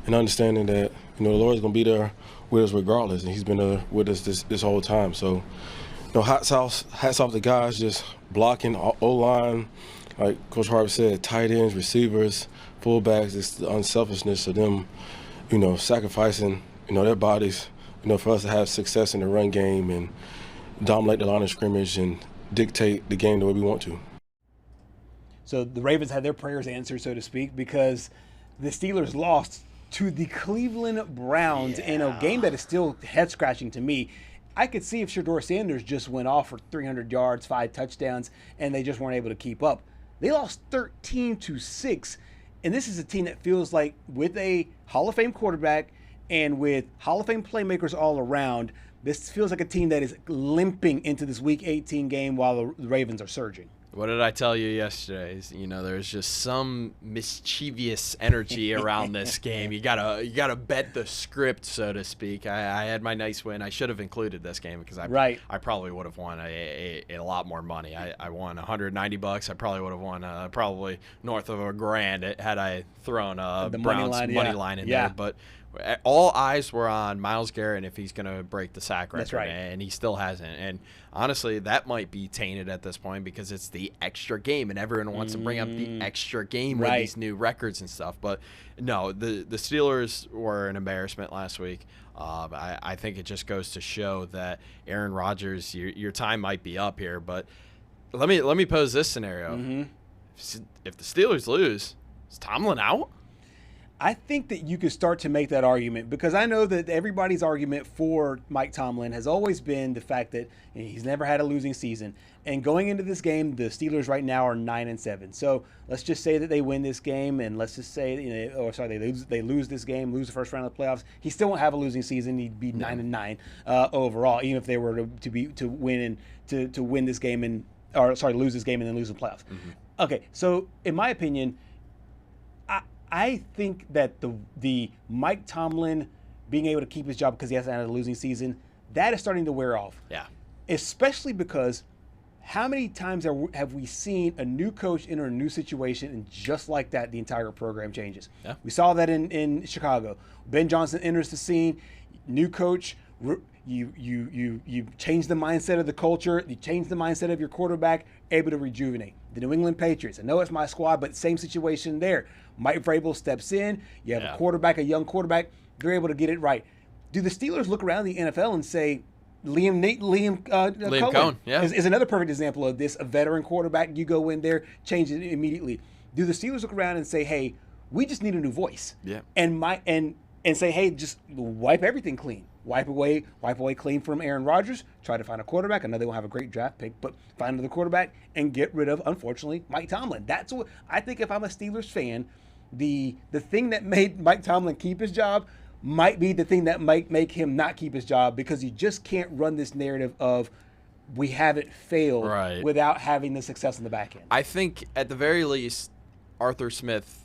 and understanding that, the Lord's going to be there with us regardless. And he's been there with us this whole time. So, hats off to guys just blocking, O-line, like Coach Harvey said, tight ends, receivers, fullbacks. It's the unselfishness of them, sacrificing, their bodies, for us to have success in the run game and dominate the line of scrimmage and dictate the game the way we want to. So the Ravens had their prayers answered, so to speak, because the Steelers lost to the Cleveland Browns in a game that is still head-scratching to me. I could see if Shedeur Sanders just went off for 300 yards, 5 touchdowns, and they just weren't able to keep up. They lost 13-6, and this is a team that feels like with a Hall of Fame quarterback and with Hall of Fame playmakers all around, this feels like a team that is limping into this Week 18 game while the Ravens are surging. What did I tell you yesterday? There's just some mischievous energy around this game. You gotta bet the script, so to speak. I had my nice win. I should have included this game because I probably would have won a lot more money. I won $190. I probably would have won probably north of $1,000 had I thrown a Browns money line in there. But all eyes were on Myles Garrett and if he's going to break the sack record. That's right. And he still hasn't. And honestly, that might be tainted at this point because it's the extra game and everyone wants to bring up the extra game with these new records and stuff. But no, the Steelers were an embarrassment last week. I think it just goes to show that Aaron Rodgers, your time might be up here. But let me pose this scenario. Mm-hmm. If the Steelers lose, is Tomlin out? I think that you could start to make that argument because I know that everybody's argument for Mike Tomlin has always been the fact that he's never had a losing season. And going into this game, the Steelers right now are 9-7. So let's just say that they win this game, and let's just say, they lose this game, lose the first round of the playoffs. He still won't have a losing season. He'd be 9-9 overall, even if they were to win this game lose this game and then lose the playoffs. Mm-hmm. Okay, so in my opinion, I think that the Mike Tomlin being able to keep his job because he hasn't had a losing season, that is starting to wear off. Yeah. Especially because how many times have we seen a new coach enter a new situation and just like that the entire program changes? Yeah. We saw that in Chicago. Ben Johnson enters the scene, new coach. You change the mindset of the culture. You change the mindset of your quarterback, able to rejuvenate. The New England Patriots. I know it's my squad, but same situation there. Mike Vrabel steps in. You have a quarterback, a young quarterback. They're able to get it right. Do the Steelers look around the NFL and say, Liam Cohen is another perfect example of this. A veteran quarterback, you go in there, change it immediately. Do the Steelers look around and say, hey, we just need a new voice? Yeah. And say, hey, just wipe everything clean. Wipe away clean from Aaron Rodgers. Try to find a quarterback. I know they won't have a great draft pick, but find another quarterback and get rid of, unfortunately, Mike Tomlin. That's what I think. If I'm a Steelers fan, the thing that made Mike Tomlin keep his job might be the thing that might make him not keep his job, because you just can't run this narrative of we haven't failed without having the success in the back end. I think at the very least, Arthur Smith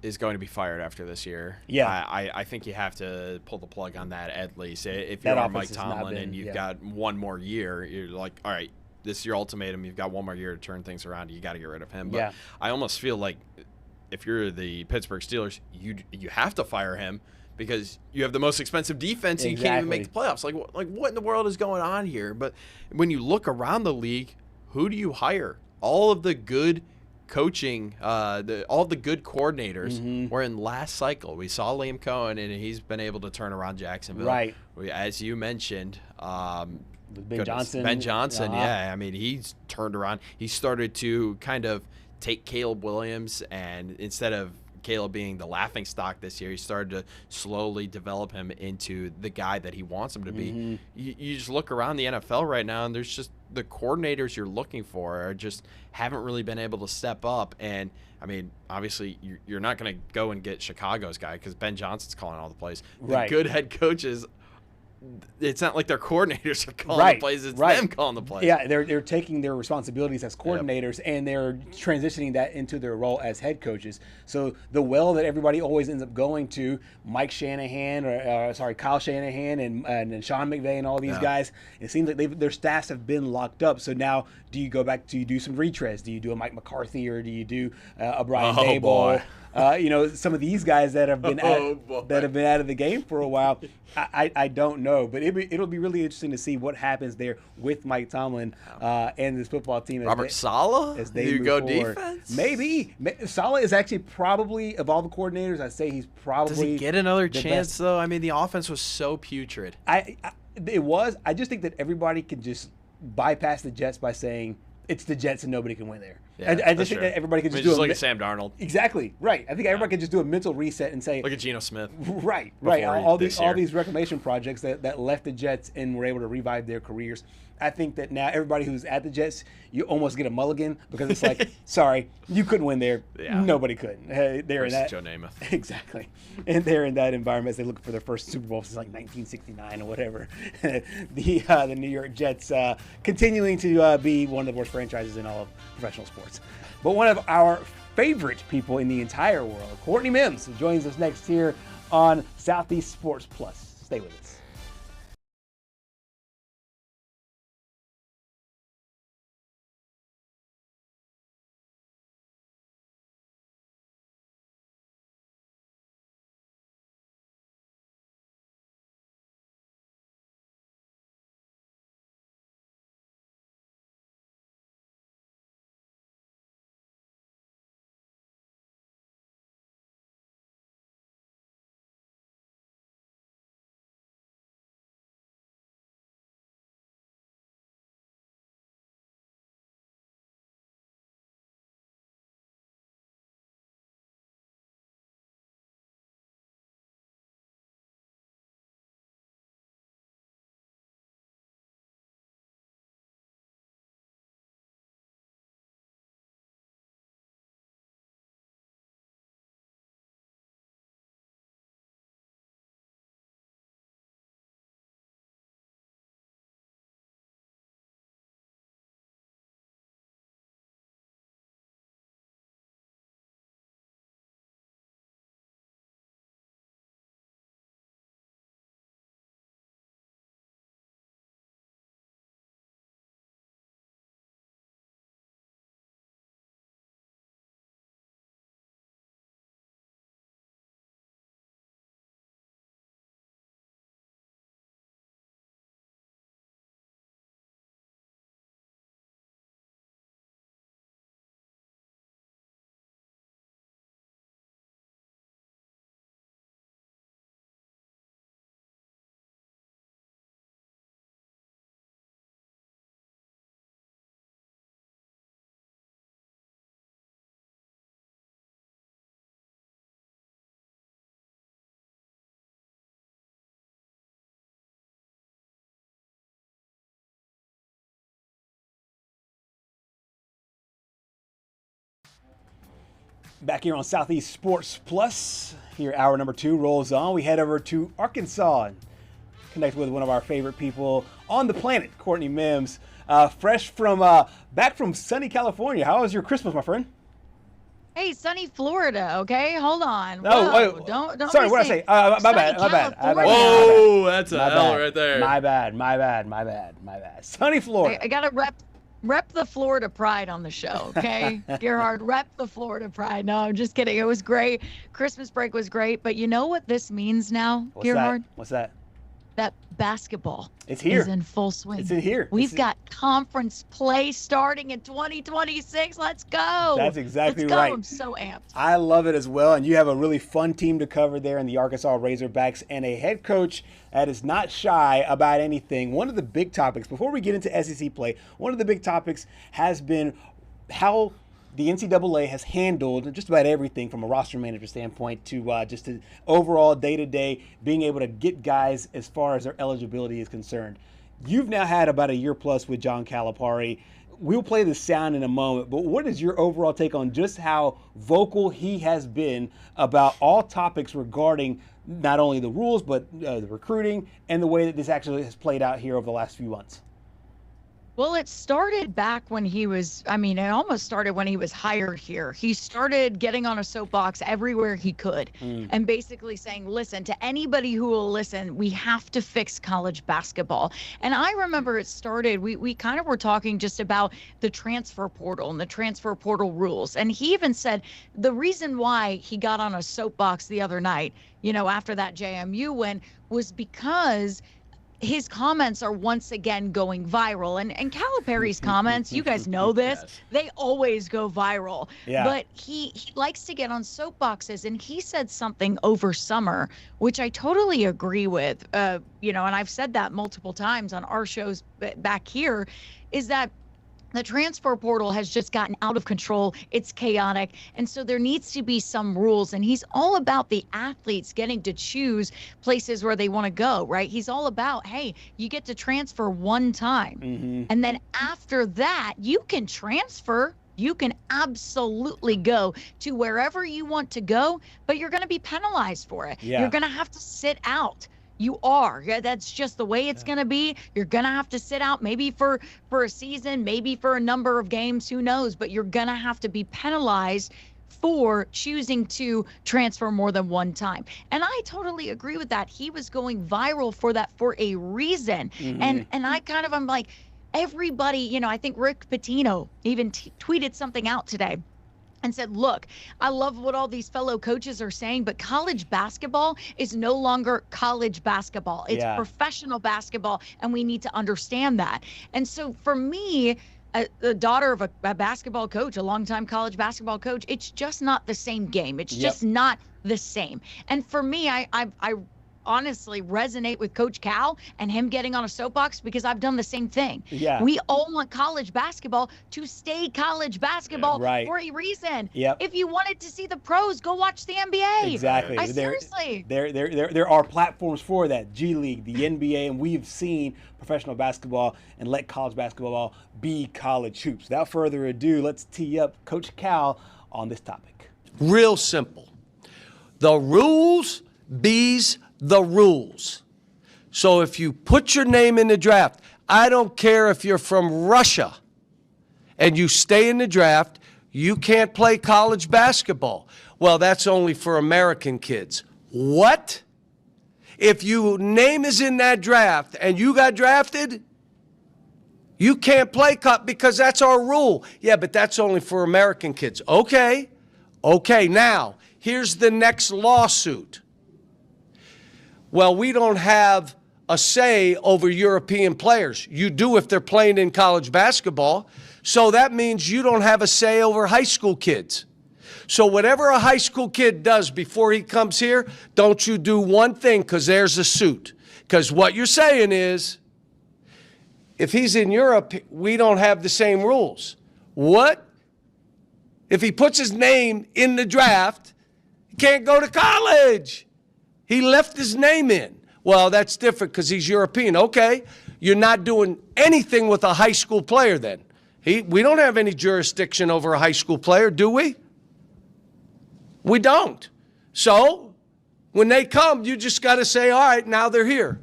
is going to be fired after this year. Yeah. I think you have to pull the plug on that at least. If you're Mike Tomlin and you've got one more year, you're like, all right, this is your ultimatum. You've got one more year to turn things around. You got to get rid of him. But I almost feel like if you're the Pittsburgh Steelers, you have to fire him, because you have the most expensive defense and you can't even make the playoffs. Like what in the world is going on here? But when you look around the league, who do you hire? All of the good coaching, all the good coordinators were in last cycle. We saw Liam Cohen, and he's been able to turn around Jacksonville. Right. As you mentioned, Ben Johnson. Ben Johnson, yeah. I mean, he's turned around. He started to kind of take Caleb Williams, and instead of Caleb being the laughing stock this year, he started to slowly develop him into the guy that he wants him to be. You just look around the NFL right now, and there's just the coordinators you're looking for are just haven't really been able to step up. And I mean, obviously, you're not going to go and get Chicago's guy, because Ben Johnson's calling all the plays. The good head coaches, it's not like their coordinators are calling the plays, it's them calling the plays. Yeah, they're taking their responsibilities as coordinators and they're transitioning that into their role as head coaches. So the well that everybody always ends up going to, Mike Shanahan, Kyle Shanahan and Sean McVay and all these guys, it seems like their staffs have been locked up. So now do you go back, do you do some retreads? Do you do a Mike McCarthy, or do you do a Brian Daboll? Some of these guys that have been out of the game for a while, I don't know, but it'll be really interesting to see what happens there with Mike Tomlin and this football team. Robert Saleh, as they do you move go forward. defense? Maybe Saleh is actually probably, of all the coordinators, I'd say he's probably. Does he get another chance best. though? I mean, the offense was so putrid. I just think that everybody can just bypass the Jets by saying it's the Jets and nobody can win there. Yeah, I just think that everybody can just look at Sam Darnold. Exactly, right. I think everybody can just do a mental reset and say, look at Geno Smith. Right. All these reclamation projects that left the Jets and were able to revive their careers. I think that now everybody who's at the Jets, you almost get a mulligan, because it's like, sorry, you couldn't win there. Yeah. Nobody could. They're in that. Joe Namath. Exactly. And they're in that environment as they look for their first Super Bowl since like 1969 or whatever. The New York Jets continuing to be one of the worst franchises in all of professional sports. But one of our favorite people in the entire world, Courtney Mims, joins us next here on Southeast Sports Plus. Stay with us. Back here on Southeast Sports Plus, here hour number 2 rolls on. We head over to Arkansas and connect with one of our favorite people on the planet, Courtney Mims, fresh from back from sunny California. How was your Christmas, my friend? Hey, sunny Florida, okay? Hold on. No, wait, don't. Sorry, what did I say? My bad. Whoa, that's a L right there. My bad. Sunny Florida. I gotta rep the Florida pride on the show, okay? Gerhard, rep the Florida pride. No, I'm just kidding. It was great. Christmas break was great, but you know what this means now, Gerhard? What's that? That basketball is in full swing. It's in here. We've got conference play starting in 2026. Let's go. That's exactly Let's go. right. I'm so amped. I love it as well. And you have a really fun team to cover there in the Arkansas Razorbacks and a head coach that is not shy about anything. One of the big topics, before we get into SEC play, one of the big topics has been how the NCAA has handled just about everything from a roster manager standpoint to just the overall day-to-day being able to get guys as far as their eligibility is concerned. You've now had about a year plus with John Calipari. We'll play the sound in a moment, but what is your overall take on just how vocal he has been about all topics regarding not only the rules, but the recruiting and the way that this actually has played out here over the last few months? Well, it started back when it almost started when he was hired here. He started getting on a soapbox everywhere he could and basically saying, listen, to anybody who will listen, we have to fix college basketball. And I remember it started, we kind of were talking just about the transfer portal and the transfer portal rules. And he even said the reason why he got on a soapbox the other night, after that JMU win, was because his comments are once again going viral. And Calipari's comments, you guys know this, yes. They always go viral. Yeah. But he likes to get on soapboxes, and he said something over summer, which I totally agree with, and I've said that multiple times on our shows back here, is that the transfer portal has just gotten out of control. It's chaotic. And so there needs to be some rules. And he's all about the athletes getting to choose places where they want to go, right? He's all about, hey, you get to transfer one time. Mm-hmm. And then after that, you can transfer. You can absolutely go to wherever you want to go, but you're going to be penalized for it. Yeah. You're going to have to sit out. You are. Yeah, that's just the way it's going to be. You're going to have to sit out maybe for a season, maybe for a number of games, who knows, but you're going to have to be penalized for choosing to transfer more than one time. And I totally agree with that. He was going viral for that for a reason. Mm-hmm. And I'm like, everybody, I think Rick Pitino even tweeted something out today and said, look, I love what all these fellow coaches are saying, but college basketball is no longer college basketball. It's professional basketball, and we need to understand that. And so for me, the daughter of a basketball coach, a longtime college basketball coach, it's just not the same game. It's just not the same. And for me, I honestly resonate with Coach Cal and him getting on a soapbox because I've done the same thing. Yeah. We all want college basketball to stay college basketball for a reason. Yep. If you wanted to see the pros, go watch the NBA. Exactly. Seriously. There are platforms for that. G League, the NBA, and we've seen professional basketball and let college basketball be college hoops. Without further ado, let's tee up Coach Cal on this topic. Real simple. The rules bees the rules. So if you put your name in the draft, I don't care if you're from Russia and you stay in the draft, you can't play college basketball. Well, that's only for American kids. What? If your name is in that draft and you got drafted, you can't play because that's our rule. Yeah, but that's only for American kids. Okay, now, here's the next lawsuit. Well, we don't have a say over European players. You do if they're playing in college basketball. So that means you don't have a say over high school kids. So whatever a high school kid does before he comes here, don't you do one thing because there's a suit. Because what you're saying is, if he's in Europe, we don't have the same rules. What? If he puts his name in the draft, he can't go to college. He left his name in. Well, that's different because he's European. Okay, you're not doing anything with a high school player then. We don't have any jurisdiction over a high school player, do we? We don't. So when they come, you just got to say, all right, now they're here.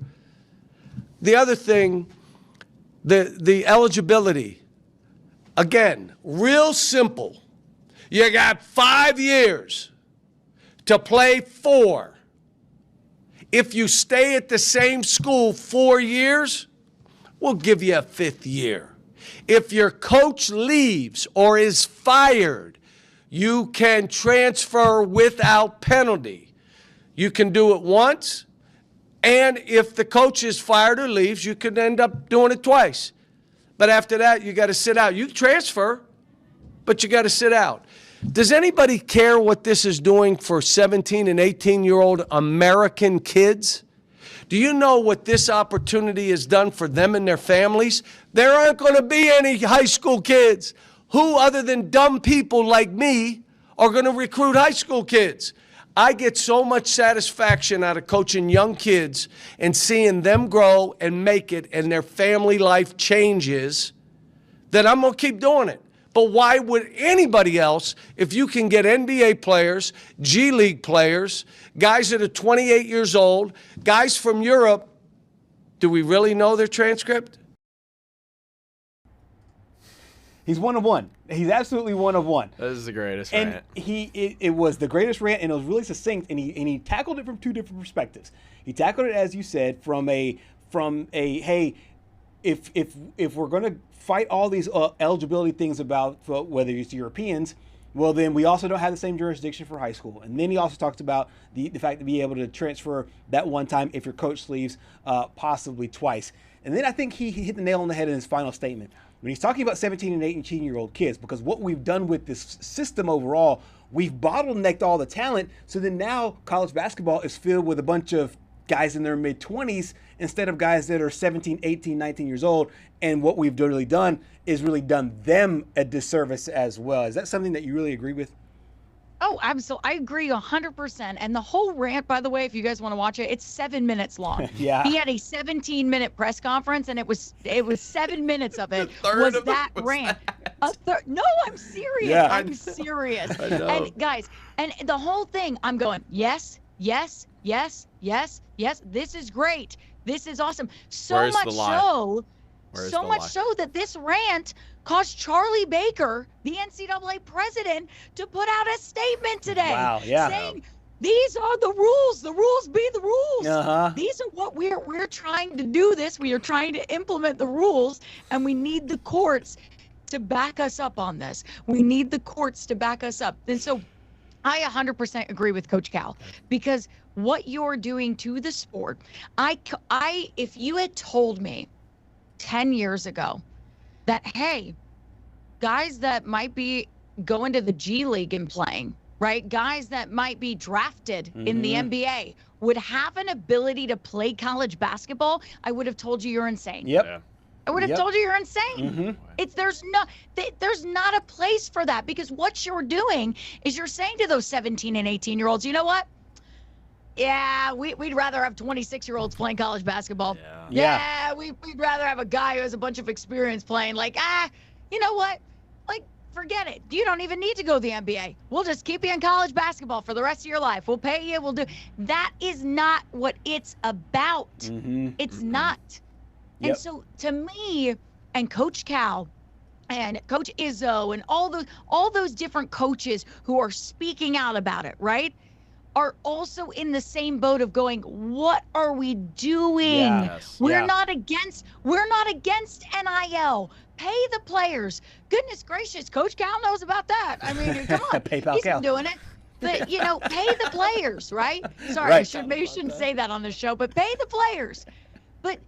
The other thing, the eligibility, again, real simple. You got 5 years to play 4. If you stay at the same school 4 years, we'll give you a 5th year. If your coach leaves or is fired, you can transfer without penalty. You can do it once, and if the coach is fired or leaves, you can end up doing it twice. But after that, you got to sit out. You can transfer, but you got to sit out. Does anybody care what this is doing for 17 and 18-year-old American kids? Do you know what this opportunity has done for them and their families? There aren't going to be any high school kids. Who other than dumb people like me are going to recruit high school kids? I get so much satisfaction out of coaching young kids and seeing them grow and make it and their family life changes that I'm going to keep doing it. But why would anybody else, if you can get NBA players, G League players, guys that are 28 years old, guys from Europe, do we really know their transcript? He's one of one. He's absolutely one of one. This is the greatest and rant. It was the greatest rant, and it was really succinct, and he tackled it from 2 different perspectives. He tackled it, as you said, from a hey, if we're going to fight all these eligibility things about whether it's Europeans, well, then we also don't have the same jurisdiction for high school. And then he also talks about the fact to be able to transfer that one time if your coach leaves, possibly twice. And then I think he hit the nail on the head in his final statement when he's talking about 17 and 18-year-old kids, because what we've done with this system overall, we've bottlenecked all the talent. So then now college basketball is filled with a bunch of guys in their mid-20s instead of guys that are 17, 18, 19 years old. And what we've really done is really done them a disservice as well. Is that something that you really agree with? Oh, absolutely. I agree 100%. And the whole rant, by the way, if you guys want to watch it, it's 7 minutes long. Yeah. He had a 17-minute press conference, and it was 7 minutes of it was that rant. No, I'm serious. Yeah. I'm serious. I know. And guys, and the whole thing, I'm going, yes, yes, yes, yes, yes. This is great. This is awesome. Where's the lie? So much so that this rant caused Charlie Baker, the NCAA president, to put out a statement today. Wow, yeah. Saying, these are the rules. The rules be the rules. Uh-huh. These are what we're trying to do this. We are trying to implement the rules, and we need the courts to back us up on this. We need the courts to back us up. And so I 100% agree with Coach Cal, because what you're doing to the sport, if you had told me 10 years ago that, hey, guys that might be going to the G League and playing, right? Guys that might be drafted in the NBA would have an ability to play college basketball, I would have told you you're insane. Yep. Yeah. I would have told you you're insane. There's not a place for that, because what you're doing is you're saying to those 17 and 18-year-olds, you know what? Yeah, we'd rather have 26-year-olds playing college basketball. Yeah, we'd rather have a guy who has a bunch of experience playing. Like, you know what? Like, forget it. You don't even need to go to the NBA. We'll just keep you in college basketball for the rest of your life. We'll pay you. We'll do. That is not what it's about. It's not. And so, to me, and Coach Cal, and Coach Izzo, and all those different coaches who are speaking out about it, right, are also in the same boat of going, what are we doing? Yes. We're not against NIL. Pay the players. Goodness gracious, Coach Cal knows about that. I mean, come on. PayPal He's Cal. been doing it. But, pay the players, right? Sorry, Right. maybe I shouldn't say that on the show, but pay the players. But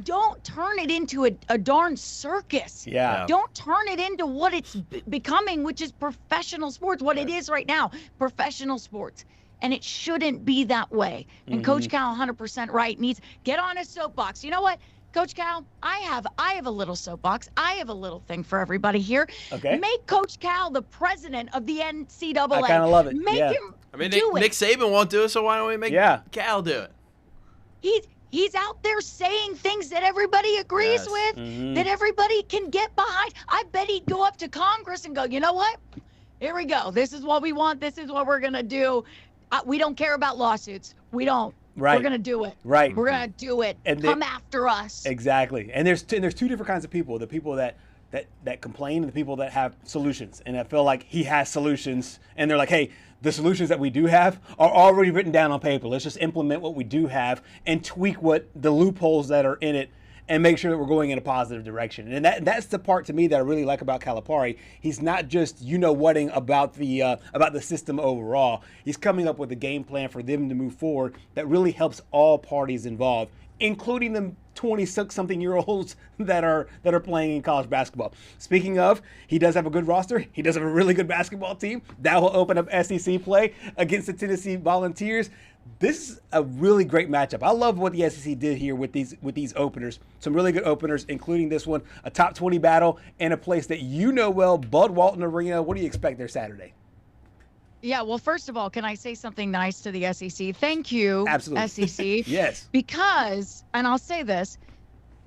don't turn it into a darn circus. Yeah. Don't turn it into what it's becoming, which is professional sports, what it is right now, professional sports. And it shouldn't be that way. And Coach Cal, 100% right, needs get on his soapbox. You know what, Coach Cal, I have a little soapbox. I have a little thing for everybody here. Okay. Make Coach Cal the president of the NCAA. I kind of love it. Make him I mean, do Nick it. Saban won't do it, so why don't we make Cal do it? He's out there saying things that everybody agrees with, that everybody can get behind. I bet he'd go up to Congress and go, you know what? Here we go. This is what we want. This is what we're going to do. We don't care about lawsuits. We don't. Right. We're going to do it. Right. We're going to do it. And come after us. Exactly. And there's two different kinds of people. The people that complain and the people that have solutions. And I feel like he has solutions. And they're like, hey, the solutions that we do have are already written down on paper. Let's just implement what we do have and tweak what the loopholes that are in it and make sure that we're going in a positive direction. And that's the part to me that I really like about Calipari. He's not just whatting about the system overall. He's coming up with a game plan for them to move forward that really helps all parties involved, including the 26-something-year-olds that are playing in college basketball. Speaking of, he does have a good roster. He does have a really good basketball team. That will open up SEC play against the Tennessee Volunteers. This is a really great matchup. I love what the SEC did here with these openers. Some really good openers, including this one, a top 20 battle in a place that you know well, Bud Walton Arena. What do you expect there Saturday? Yeah, well, first of all, can I say something nice to the SEC? Thank you, Absolutely. SEC. Yes. Because, and I'll say this,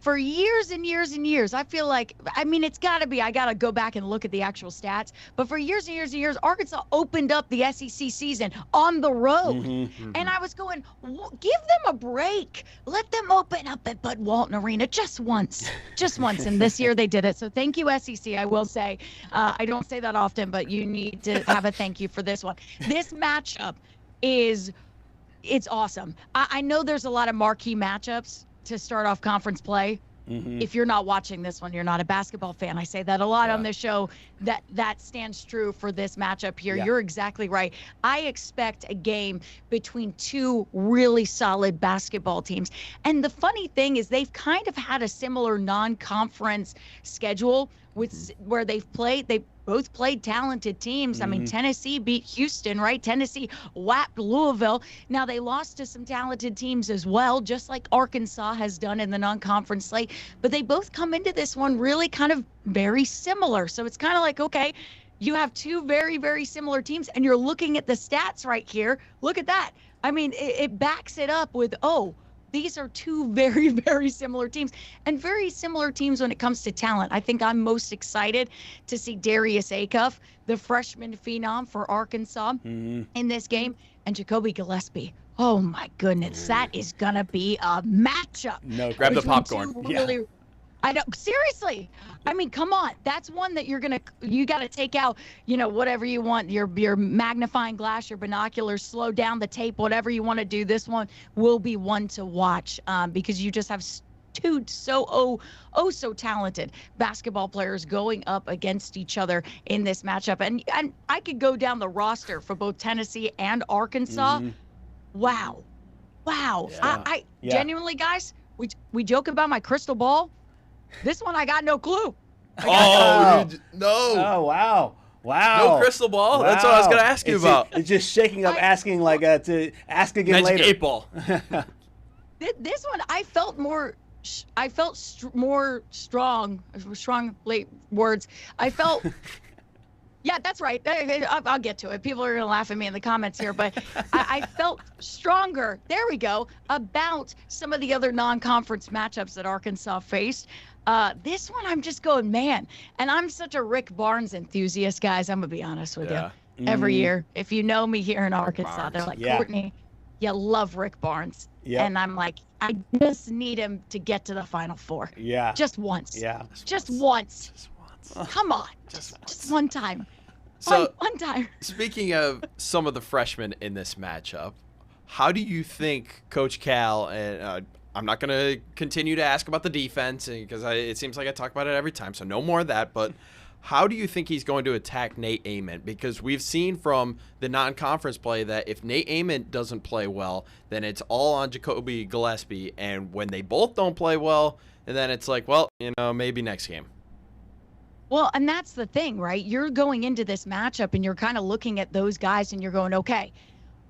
for years and years and years, I feel like, it's got to be, I got to go back and look at the actual stats, but for years and years and years, Arkansas opened up the SEC season on the road. Mm-hmm. And I was going, give them a break. Let them open up at Bud Walton Arena just once. And this year they did it. So thank you, SEC. I will say, I don't say that often, but you need to have a thank you for this one. This matchup it's awesome. I know there's a lot of marquee matchups to start off conference play. Mm-hmm. If you're not watching this one, you're not a basketball fan. I say that a lot on this show. That stands true for this matchup here. Yeah. You're exactly right. I expect a game between two really solid basketball teams. And the funny thing is they've kind of had a similar non-conference schedule where they both played talented teams. Mm-hmm. Tennessee beat Houston, right? Tennessee whacked Louisville. Now they lost to some talented teams as well, just like Arkansas has done in the non-conference slate. But they both come into this one really kind of very similar. So it's kind of like, okay, you have two very, very similar teams, and you're looking at the stats right here. Look at that. It backs it up with, these are two very, very similar teams, and very similar teams when it comes to talent. I think I'm most excited to see Darius Acuff, the freshman phenom for Arkansas, in this game, and Jacoby Gillespie. Oh, my goodness. That is going to be a matchup. No, grab the popcorn. Really, I know. Seriously. Come on. That's one that you got to take out, whatever you want, your magnifying glass, your binoculars, slow down the tape, whatever you want to do. This one will be one to watch because you just have two so talented basketball players going up against each other in this matchup. And I could go down the roster for both Tennessee and Arkansas. Mm-hmm. Wow. Yeah. I genuinely, guys, we joke about my crystal ball. This one, I got no clue. No. Oh, wow. No crystal ball? Wow. That's what I was going to ask you about. It's just shaking up, asking to ask again Magic later. 8-ball. This one, I felt more strong late words. I felt... Yeah, that's right. I'll get to it. People are going to laugh at me in the comments here, but I felt stronger, there we go, about some of the other non-conference matchups that Arkansas faced. This one, I'm just going, man. And I'm such a Rick Barnes enthusiast, guys. I'm going to be honest with you. Every year, if you know me here in Arkansas, they're like, Courtney, you love Rick Barnes. Yep. And I'm like, I just need him to get to the Final Four. Yeah. Just once. Yeah. Just once. Come on. Just one time. So, one time. Speaking of some of the freshmen in this matchup, how do you think Coach Cal, and I'm not going to continue to ask about the defense because it seems like I talk about it every time, so no more of that, but how do you think he's going to attack Nate Ament? Because we've seen from the non-conference play that if Nate Ament doesn't play well, then it's all on Jacoby Gillespie, and when they both don't play well, and then it's like, well, maybe next game. Well, and that's the thing, right? You're going into this matchup and you're kind of looking at those guys and you're going, okay,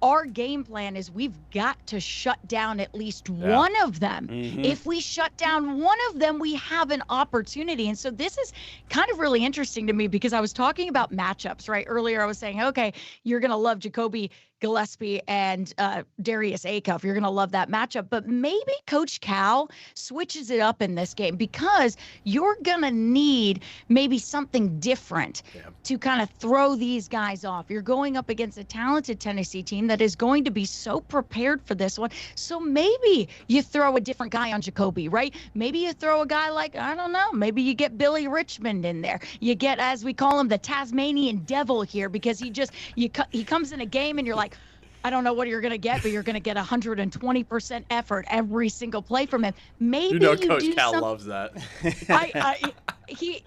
our game plan is we've got to shut down at least one of them. Mm-hmm. If we shut down one of them, we have an opportunity. And so this is kind of really interesting to me because I was talking about matchups, right? Earlier I was saying, okay, you're going to love Jacoby Gillespie and Darius Acuff. You're going to love that matchup. But maybe Coach Cal switches it up in this game because you're going to need maybe something different to kind of throw these guys off. You're going up against a talented Tennessee team that is going to be so prepared for this one. So maybe you throw a different guy on Jacoby, right? Maybe you throw a guy like, I don't know, maybe you get Billy Richmond in there. You get, as we call him, the Tasmanian Devil here, because he comes in a game and you're like, I don't know what you're going to get, but you're going to get 120% effort every single play from him. Maybe Coach Cal loves that.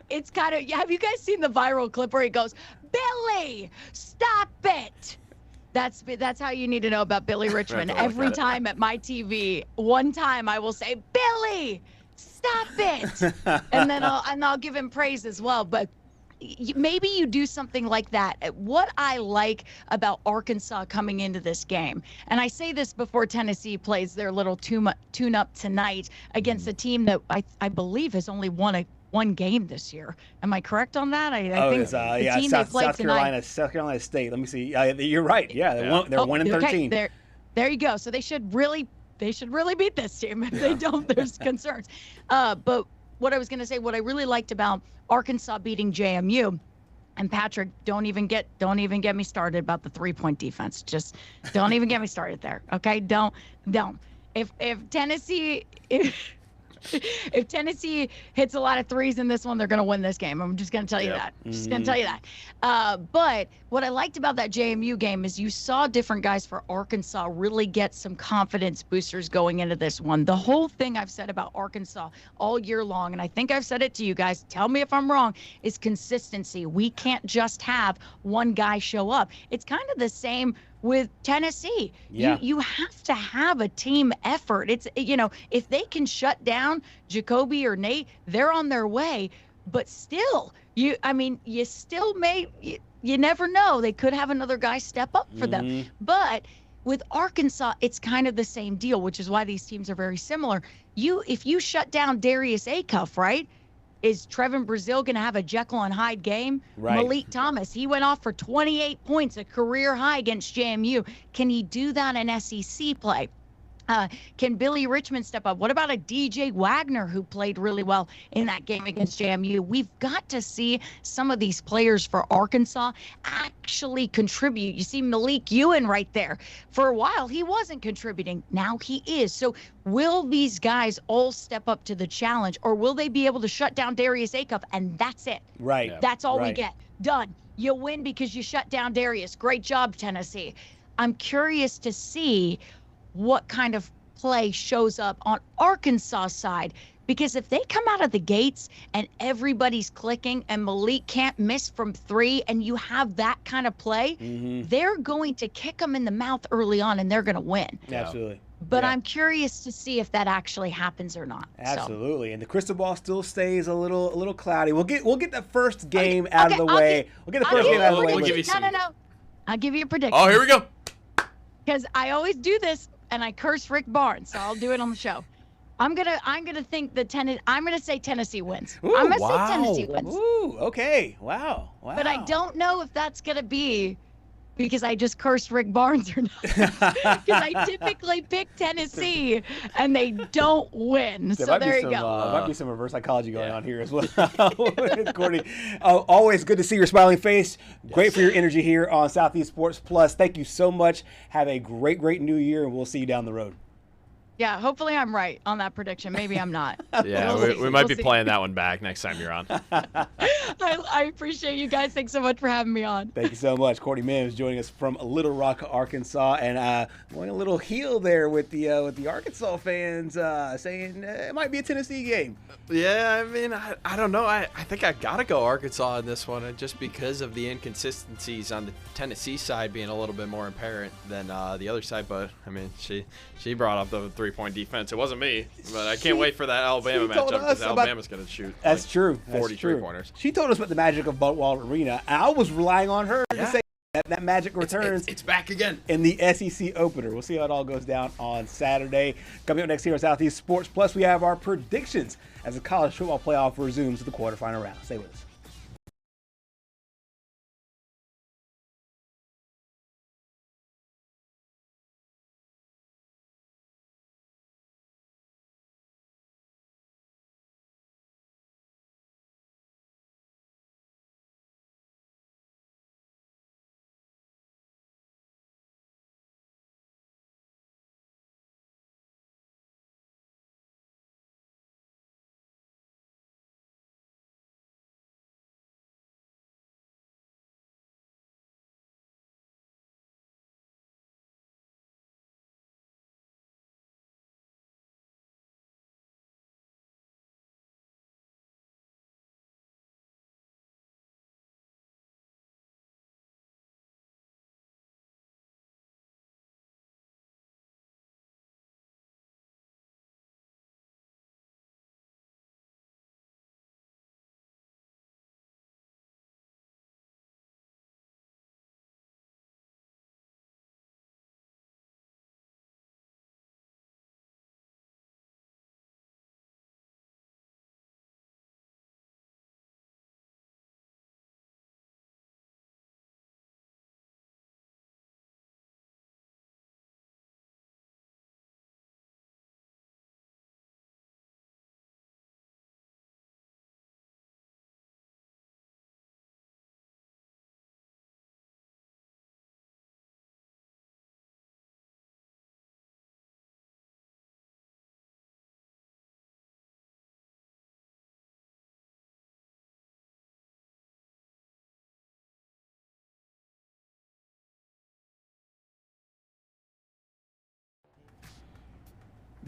It's kind of, have you guys seen the viral clip where he goes, Billy, stop it? That's how you need to know about Billy Richmond. Every time at my TV, one time I will say, Billy, stop it. And then I'll give him praise as well. But maybe you do something like that. What I like about Arkansas coming into this game, and I say this before Tennessee plays their little tune-up tonight against a team that I believe has only won one game this year. Am I correct on that? I think the team they played tonight, South Carolina State. Let me see. You're right. Yeah, they're 1-13. Okay, there you go. So they should really beat this team. If they don't, there's concerns. But what I was going to say, what I really liked about Arkansas beating JMU, and Patrick, don't even get me started about the 3-point defense. Just don't even get me started there. Okay, don't. If Tennessee if Tennessee hits a lot of threes in this one, they're going to win this game. I'm just going to tell you that. Just going to tell you that. But what I liked about that JMU game is you saw different guys for Arkansas really get some confidence boosters going into this one. The whole thing I've said about Arkansas all year long, and I think I've said it to you guys, tell me if I'm wrong, is consistency. We can't just have one guy show up. It's kind of the same with Tennessee. You have to have a team effort. It's, if they can shut down Jacoby or Nate, they're on their way. But still, you still you never know. They could have another guy step up for them. But with Arkansas, it's kind of the same deal, which is why these teams are very similar. If you shut down Darius Acuff, right? Is Trevin Brazile going to have a Jekyll and Hyde game? Right. Malik Thomas, he went off for 28 points, a career high against JMU. Can he do that in SEC play? Can Billy Richmond step up? What about a DJ Wagner who played really well in that game against JMU? We've got to see some of these players for Arkansas actually contribute. You see Malik Ewan right there. For a while, he wasn't contributing. Now he is. So will these guys all step up to the challenge, or will they be able to shut down Darius Acuff and that's it? Right. That's all we get. Done. You win because you shut down Darius. Great job, Tennessee. I'm curious to see what kind of play shows up on Arkansas side, because if they come out of the gates and everybody's clicking and Malik can't miss from three and you have that kind of play, they're going to kick them in the mouth early on and they're going to win. Absolutely. But I'm curious to see if that actually happens or not. Absolutely. So. And the crystal ball still stays a little cloudy. We'll get the first game out of the way. We'll get the first game out of the way. No. I'll give you a prediction. Oh, here we go. Because I always do this. And I curse Rick Barnes, so I'll do it on the show. I'm gonna think I'm gonna say Tennessee wins. Ooh, I'm gonna say Tennessee wins. Ooh, okay. Wow. But I don't know if that's gonna be because I just cursed Rick Barnes or not. Because I typically pick Tennessee and they don't win. So there you go. There might be some reverse psychology going on here as well. Courtney, always good to see your smiling face. Great for your energy here on Southeast Sports Plus. Thank you so much. Have a great new year, and we'll see you down the road. Yeah, hopefully I'm right on that prediction. Maybe I'm not. Yeah, we might be playing that one back next time you're on. I appreciate you guys. Thanks so much for having me on. Thank you so much. Courtney Mims joining us from Little Rock, Arkansas, and going a little heel there with the Arkansas fans saying it might be a Tennessee game. Yeah, I mean, I don't know. I think I got to go Arkansas in this one just because of the inconsistencies on the Tennessee side being a little bit more apparent than the other side. But, I mean, she brought up the three-point defense. It wasn't me, but I can't wait for that Alabama matchup because Alabama's going to shoot. That's true. 40 3-pointers. She told us about the magic of Butwall Arena. I was relying on her to say that magic returns. It's back again in the SEC opener. We'll see how it all goes down on Saturday. Coming up next here on Southeast Sports Plus, we have our predictions as the college football playoff resumes to the quarterfinal round. Stay with us.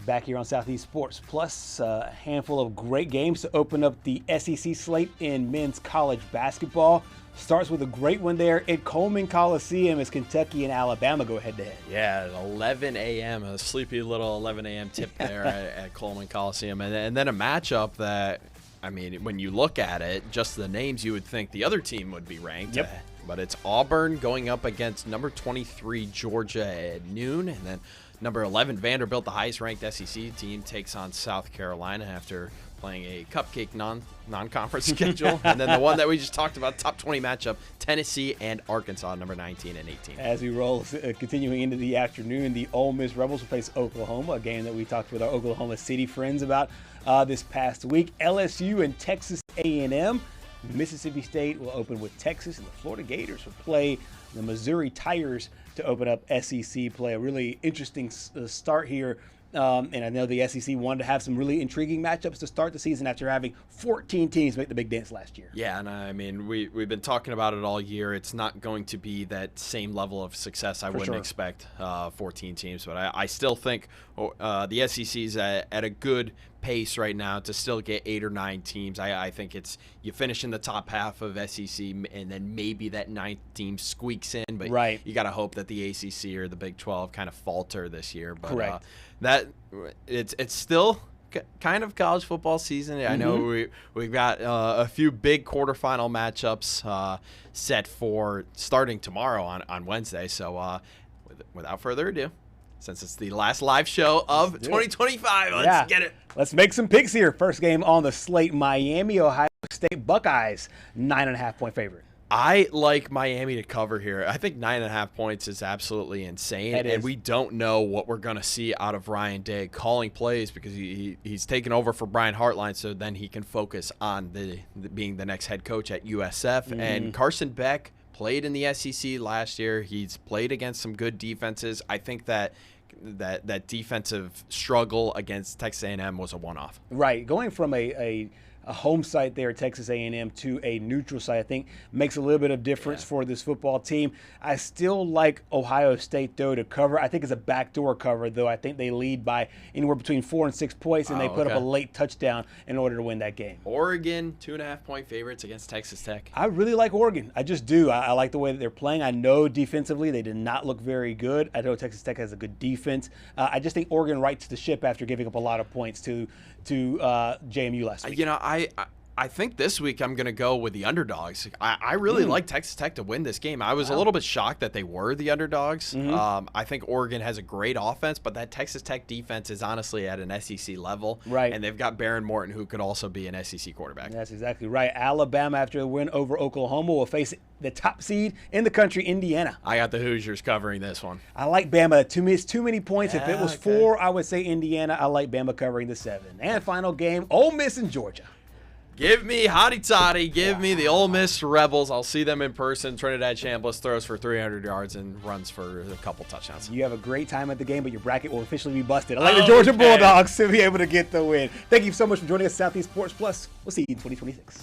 Back here on Southeast Sports Plus, a handful of great games to open up the SEC slate in men's college basketball. Starts with a great one there at Coleman Coliseum as Kentucky and Alabama go head-to-head. Yeah, at 11 a.m., a sleepy little 11 a.m. tip there at Coleman Coliseum. And then a matchup that, I mean, when you look at it, just the names, you would think the other team would be ranked. Yep. But it's Auburn going up against number 23 Georgia at noon. And then number 11 Vanderbilt, the highest-ranked SEC team, takes on South Carolina after playing a cupcake non-conference schedule. And then the one that we just talked about, top 20 matchup, Tennessee and Arkansas, number 19 and 18. As we roll, continuing into the afternoon, the Ole Miss Rebels will face Oklahoma, a game that we talked with our Oklahoma City friends about this past week. LSU and Texas A&M. Mississippi State will open with Texas, and the Florida Gators will play the Missouri Tigers to open up SEC play. A really interesting start here. And I know the SEC wanted to have some really intriguing matchups to start the season after having 14 teams make the big dance last year. Yeah, and I mean, we've been talking about it all year. It's not going to be that same level of success I wouldn't expect, 14 teams. But I still think the SEC's at a good pace right now to still get 8 or 9 teams. I think it's you finish in the top half of SEC, and then maybe that 9th team squeaks in. But you got to hope that the ACC or the Big 12 kind of falter this year. But correct. That it's still kind of college football season. I know we've got a few big quarterfinal matchups set for starting tomorrow on Wednesday. So without further ado, since it's the last live show of 2025, let's get it. Let's make some picks here. First game on the slate, Miami, Ohio State Buckeyes, 9.5-point favorite. I like Miami to cover here. I think 9.5 points is absolutely insane, and we don't know what we're going to see out of Ryan Day calling plays because he's taken over for Brian Hartline, so then he can focus on being the next head coach at USF. And Carson Beck played in the SEC last year. He's played against some good defenses. I think that defensive struggle against Texas A&M was a one-off. Right, going from a home site there at Texas A&M to a neutral site, I think makes a little bit of difference for this football team. I still like Ohio State, though, to cover. I think it's a backdoor cover, though. I think they lead by anywhere between 4 and 6 points, and they put up a late touchdown in order to win that game. Oregon, 2.5-point favorites against Texas Tech. I really like Oregon. I just do. I like the way that they're playing. I know defensively they did not look very good. I know Texas Tech has a good defense. I just think Oregon rights the ship after giving up a lot of points to JMU last week. You know, I think this week I'm going to go with the underdogs. I really like Texas Tech to win this game. I was a little bit shocked that they were the underdogs. I think Oregon has a great offense, but that Texas Tech defense is honestly at an SEC level. Right. And they've got Baron Morton, who could also be an SEC quarterback. That's exactly right. Alabama, after the win over Oklahoma, will face the top seed in the country, Indiana. I got the Hoosiers covering this one. I like Bama. To me, it's too many points. If it was 4, I would say Indiana. I like Bama covering the 7. And final game, Ole Miss and Georgia. Give me Hotty Toddy. Give me the Ole Miss Rebels. I'll see them in person. Trinidad Chambliss throws for 300 yards and runs for a couple touchdowns. You have a great time at the game, but your bracket will officially be busted. I like the Georgia Bulldogs to be able to get the win. Thank you so much for joining us, Southeast Sports Plus. We'll see you in 2026.